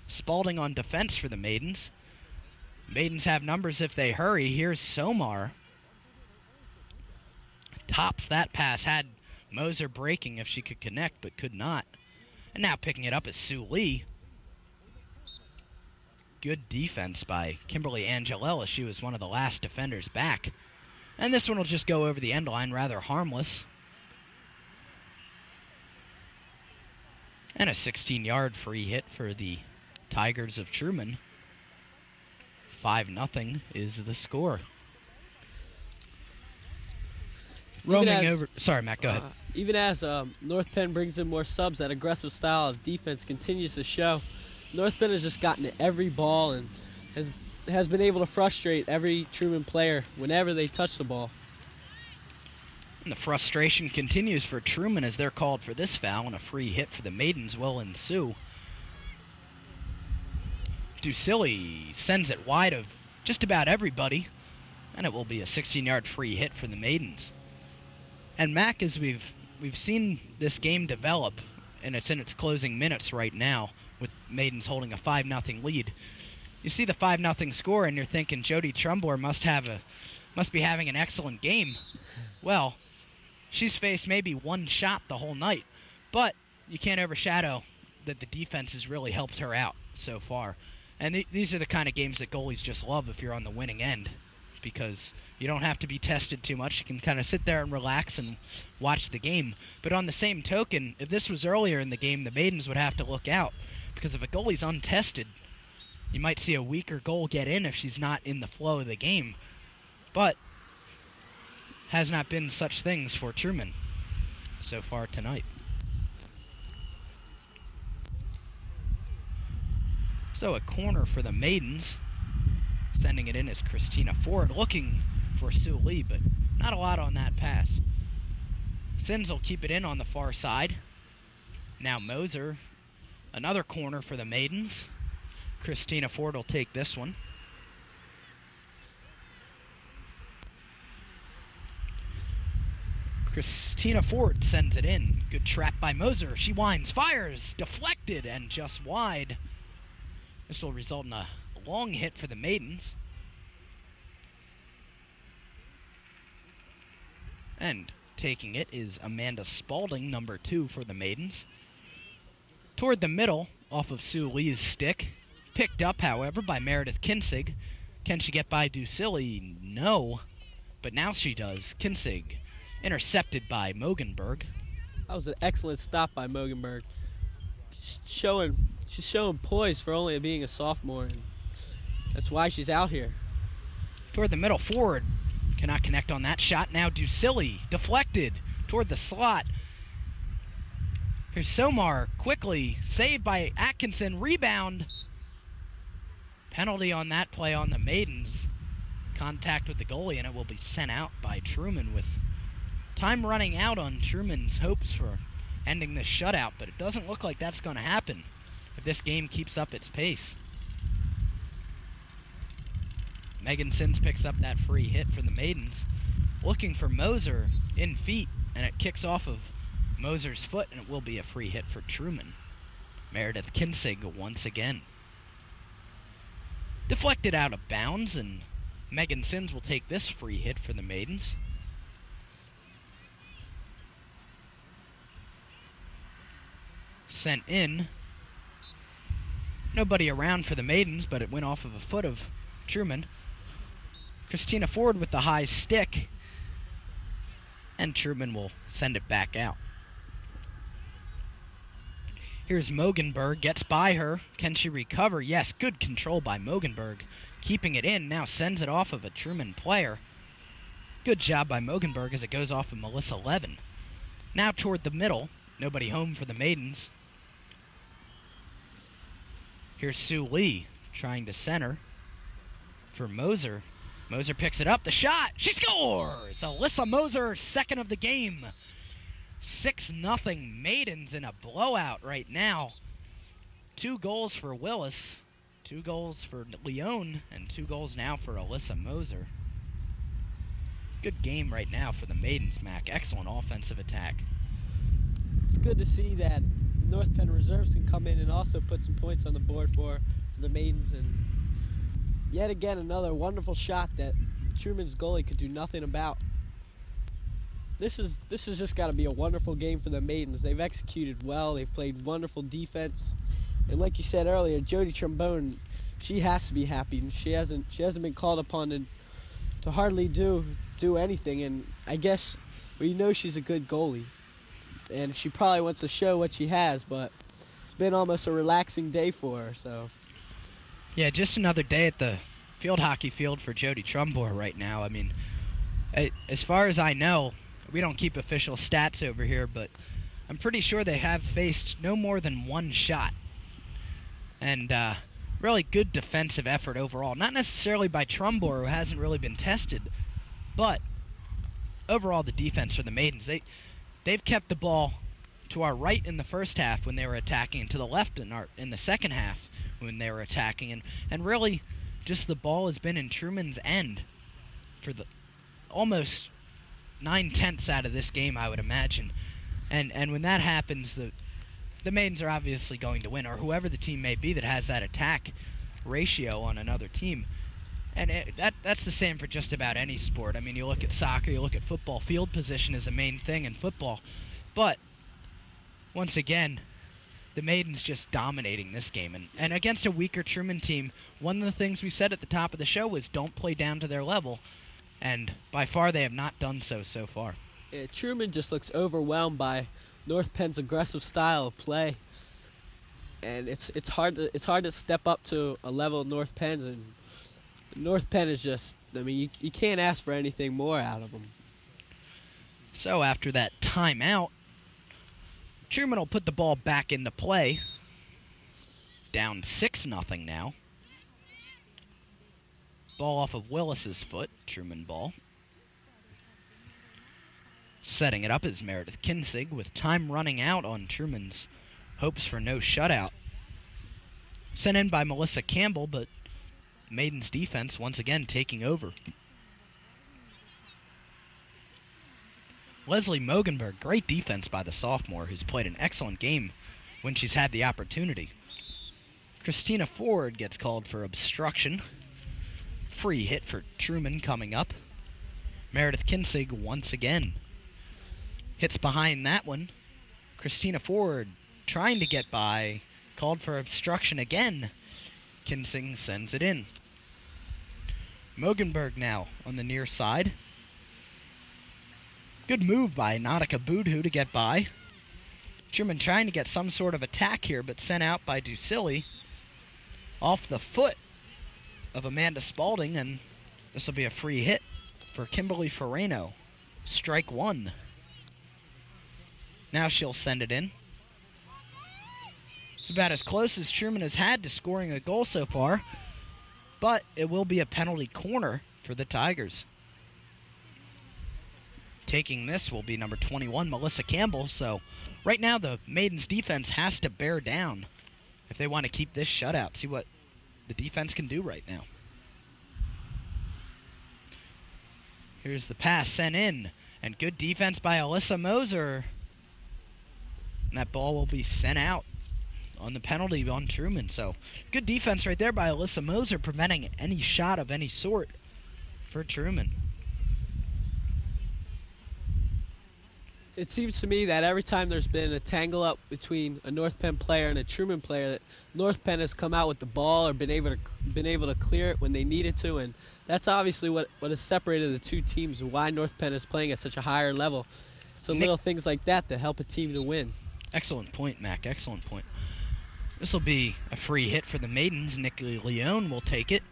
[SPEAKER 1] Spalding on defense for the Maidens. Maidens have numbers if they hurry. Here's Somar. Tops that pass, had Moser breaking if she could connect, but could not. And now picking it up is Sue Lee. Good defense by Kimberly Angelella. She was one of the last defenders back. And this one will just go over the end line, rather harmless. And a 16-yard free hit for the Tigers of Truman. 5-0 is the score. Sorry, Matt, go ahead.
[SPEAKER 2] Even as North Penn brings in more subs, that aggressive style of defense continues to show. North Penn has just gotten to every ball and has been able to frustrate every Truman player whenever they touch the ball.
[SPEAKER 1] And the frustration continues for Truman as they're called for this foul, and a free hit for the Maidens will ensue. Ducilli sends it wide of just about everybody, and it will be a 16-yard free hit for the Maidens. And Mac, as we've seen this game develop, and it's in its closing minutes right now, with Maidens holding a 5-0 lead. You see the 5-0 score, and you're thinking Jody Trumbler must be having an excellent game. Well, she's faced maybe one shot the whole night, but you can't overshadow that the defense has really helped her out so far. And these are the kind of games that goalies just love if you're on the winning end, because you don't have to be tested too much. You can kind of sit there and relax and watch the game. But on the same token, if this was earlier in the game, the Maidens would have to look out, because if a goalie's untested, you might see a weaker goal get in if she's not in the flow of the game. But has not been such things for Truman so far tonight. So a corner for the Maidens. Sending it in is Christina Ford, looking for Sue Lee, but not a lot on that pass. Sins will keep it in on the far side. Now Moser, another corner for the Maidens. Christina Ford will take this one. Christina Ford sends it in. Good trap by Moser. She winds, fires, deflected, and just wide. This will result in a long hit for the Maidens. And taking it is Amanda Spalding, number 2 for the Maidens. Toward the middle, off of Sue Lee's stick. Picked up, however, by Meredith Kinsig. Can she get by Ducilli? No. But now she does. Kinsig intercepted by Mogenberg.
[SPEAKER 2] That was an excellent stop by Mogenberg. She's showing poise for only being a sophomore, and that's why she's out here.
[SPEAKER 1] Toward the middle, Ford cannot connect on that shot. Now Ducilli, deflected toward the slot. Here's Somar, quickly saved by Atkinson, rebound. Penalty on that play on the Maidens. Contact with the goalie, and it will be sent out by Truman, with time running out on Truman's hopes for ending this shutout, but it doesn't look like that's going to happen if this game keeps up its pace. Megan Sins picks up that free hit for the Maidens, looking for Moser in feet, and it kicks off of Moser's foot, and it will be a free hit for Truman. Meredith Kinsig once again. Deflected out of bounds, and Megan Sins will take this free hit for the Maidens. Sent in. Nobody around for the Maidens, but it went off of a foot of Truman. Christina Ford with the high stick, and Truman will send it back out. Here's Mogenberg, gets by her. Can she recover? Yes, good control by Mogenberg. Keeping it in, now sends it off of a Truman player. Good job by Mogenberg as it goes off of Melissa Levin. Now toward the middle, nobody home for the Maidens. Here's Sue Lee trying to center for Moser. Moser picks it up, the shot, she scores! Alyssa Moser, second of the game. 6-0 Maidens in a blowout right now. 2 goals for Willis, 2 goals for Leone, and 2 goals now for Alyssa Moser. Good game right now for the Maidens, Mac. Excellent offensive attack.
[SPEAKER 2] It's good to see that North Penn reserves can come in and also put some points on the board for the Maidens. And yet again, another wonderful shot that Truman's goalie could do nothing about. This is just got to be a wonderful game for the Maidens. They've executed well. They've played wonderful defense. And like you said earlier, Jody Trombone, she has to be happy. And she hasn't been called upon to hardly do anything. And I guess we know she's a good goalie. And she probably wants to show what she has, but it's been almost a relaxing day for her. So
[SPEAKER 1] yeah, just another day at the field hockey field for Jody Trumbore right now. I mean, as far as I know, we don't keep official stats over here, but I'm pretty sure they have faced no more than 1 shot. And really good defensive effort overall. Not necessarily by Trumbore, who hasn't really been tested, but overall the defense for the Maidens. They've kept the ball to our right in the first half when they were attacking, and to the left in the second half when they were attacking. And really, just the ball has been in Truman's end for the almost 9/10 out of this game, I would imagine. And when that happens, the Maidens are obviously going to win, or whoever the team may be that has that attack ratio on another team. And that's the same for just about any sport. I mean, you look at soccer, you look at football, field position is a main thing in football. But, once again, the Maidens just dominating this game. And against a weaker Truman team, one of the things we said at the top of the show was don't play down to their level. And by far, they have not done so far.
[SPEAKER 2] Yeah, Truman just looks overwhelmed by North Penn's aggressive style of play. And it's hard to step up to a level of North Penn, and North Penn is just, I mean, you can't ask for anything more out of them.
[SPEAKER 1] So after that timeout, Truman will put the ball back into play. Down 6-0 now. Ball off of Willis's foot, Truman ball. Setting it up is Meredith Kinsig with time running out on Truman's hopes for no shutout. Sent in by Melissa Campbell, but Maiden's defense once again taking over. Leslie Mogenberg, great defense by the sophomore, who's played an excellent game when she's had the opportunity. Christina Ford gets called for obstruction. Free hit for Truman coming up. Meredith Kinsig once again hits behind that one. Christina Ford trying to get by, called for obstruction again. Kinsig sends it in. Mogenberg now on the near side. Good move by Nautica Boudhou to get by. Truman trying to get some sort of attack here, but sent out by Ducilli off the foot of Amanda Spaulding, and this will be a free hit for Kimberly Ferrano. Strike 1. Now she'll send it in. It's about as close as Truman has had to scoring a goal so far, but it will be a penalty corner for the Tigers. Taking this will be number 21, Melissa Campbell, so right now the Maidens' defense has to bear down if they want to keep this shutout. See what the defense can do right now. Here's the pass sent in, and good defense by Alyssa Moser. And that ball will be sent out on the penalty on Truman. So good defense right there by Alyssa Moser, preventing any shot of any sort for Truman.
[SPEAKER 2] It seems to me that every time there's been a tangle up between a North Penn player and a Truman player, that North Penn has come out with the ball or been able to clear it when they needed to, and that's obviously what has separated the two teams and why North Penn is playing at such a higher level. So little things like that help a team to win.
[SPEAKER 1] Excellent point, Mac. Excellent point. This will be a free hit for the Maidens. Nikki Leone will take it.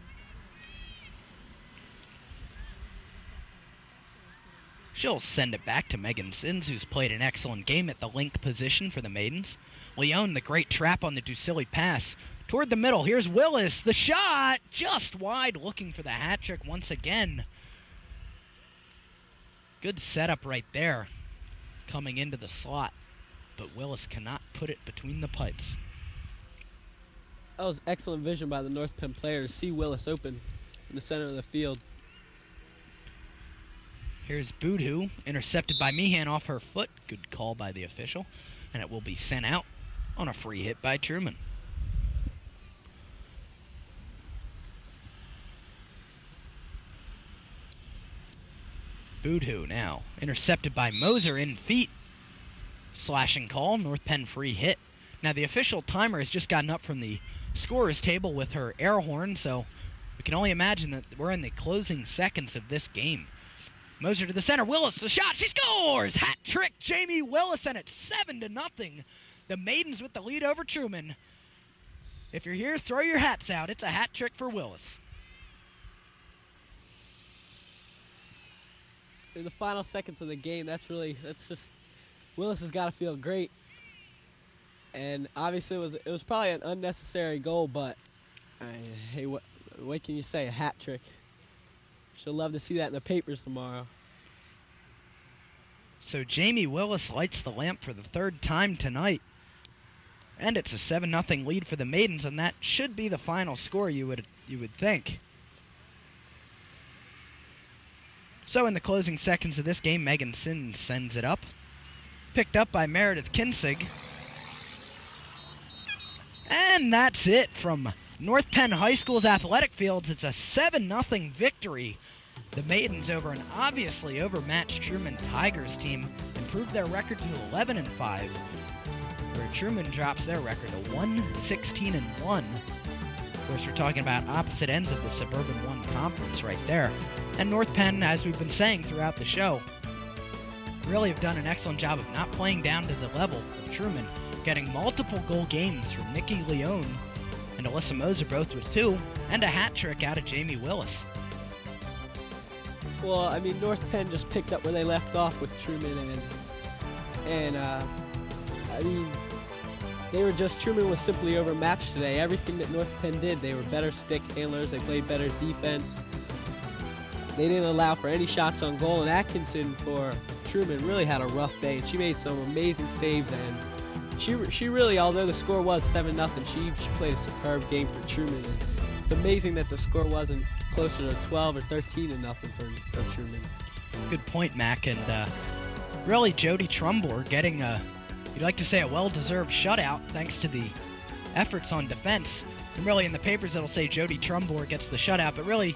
[SPEAKER 1] She'll send it back to Megan Sins, who's played an excellent game at the link position for the Maidens. Leone, the great trap on the Ducilli pass. Toward the middle, here's Willis. The shot, just wide, looking for the hat trick once again. Good setup right there, coming into the slot. But Willis cannot put it between the pipes.
[SPEAKER 2] That was excellent vision by the North Penn player to see Willis open in the center of the field.
[SPEAKER 1] Here's Boodhoo, intercepted by Meehan off her foot. Good call by the official. And it will be sent out on a free hit by Truman. Boodhoo now, intercepted by Moser in feet. Slashing call, North Penn free hit. Now the official timer has just gotten up from the scorer's table with her air horn, so we can only imagine that we're in the closing seconds of this game. Moser to the center, Willis, a shot, she scores! Hat trick, Jamie Willis, and it's 7-0. The Maidens with the lead over Truman. If you're here, throw your hats out. It's a hat trick for Willis.
[SPEAKER 2] In the final seconds of the game, that's just, Willis has got to feel great. And obviously it was probably an unnecessary goal, but hey, what can you say? A hat trick. She'll love to see that in the papers tomorrow.
[SPEAKER 1] So Jamie Willis lights the lamp for the third time tonight. And it's a 7-0 lead for the Maidens, and that should be the final score, you would think. So in the closing seconds of this game, Megan Sins sends it up. Picked up by Meredith Kinsig. And that's it from North Penn High School's athletic fields. It's a 7-0 victory. The Maidens, over an obviously overmatched Truman Tigers team, improved their record to 11-5, where Truman drops their record to 1-16-1. Of course, we're talking about opposite ends of the Suburban 1 Conference right there. And North Penn, as we've been saying throughout the show, really have done an excellent job of not playing down to the level of Truman, getting multiple goal games from Nikki Leone and Alyssa Moser, both with 2, and a hat trick out of Jamie Willis.
[SPEAKER 2] Well, I mean, North Penn just picked up where they left off with Truman, and I mean, Truman was simply overmatched today. Everything that North Penn did, they were better stick handlers, they played better defense. They didn't allow for any shots on goal, and Atkinson for Truman really had a rough day, and she made some amazing saves, and she really, although the score was 7-0, she played a superb game for Truman. And it's amazing that the score wasn't closer to 12 or 13-0 for Truman.
[SPEAKER 1] Good point, Mac, and really Jody Trumbor getting you'd like to say a well-deserved shutout thanks to the efforts on defense. And really in the papers it'll say Jody Trumbor gets the shutout, but really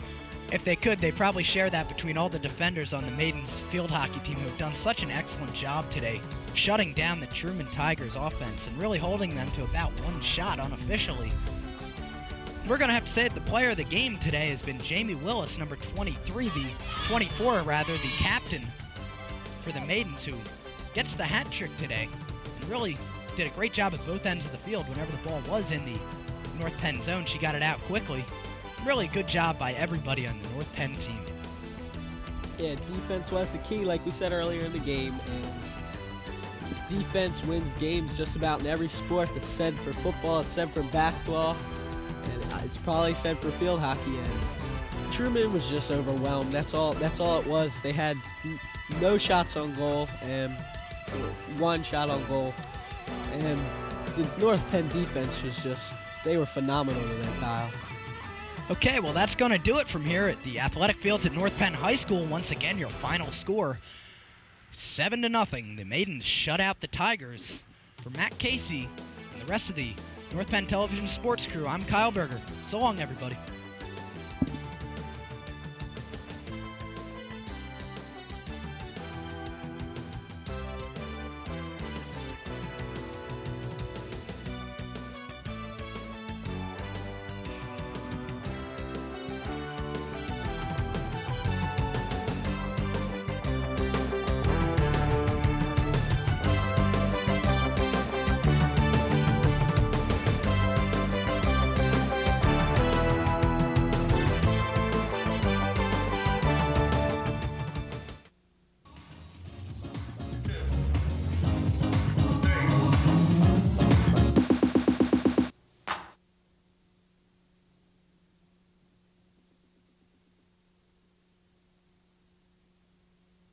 [SPEAKER 1] if they could, they'd probably share that between all the defenders on the Maidens field hockey team who have done such an excellent job today, shutting down the Truman Tigers offense and really holding them to about one shot unofficially. We're going to have to say that the player of the game today has been Jamie Willis, number 24, the captain for the Maidens, who gets the hat trick today and really did a great job at both ends of the field. Whenever the ball was in the North Penn zone, she got it out quickly. Really good job by everybody on the North Penn team.
[SPEAKER 2] Yeah, defense was the key, like we said earlier in the game, and defense wins games just about in every sport. It's said for football, it's said for basketball, and it's probably said for field hockey. And Truman was just overwhelmed. That's all it was. They had no shots on goal and one shot on goal, and the North Penn defense was just, they were phenomenal today, Kyle.
[SPEAKER 1] Okay, well that's going to do it from here at the athletic fields at North Penn High School. Once again, your final score, 7-0. The Maidens shut out the Tigers. For Matt Casey and the rest of the North Penn Television Sports crew, I'm Kyle Berger. So long, everybody.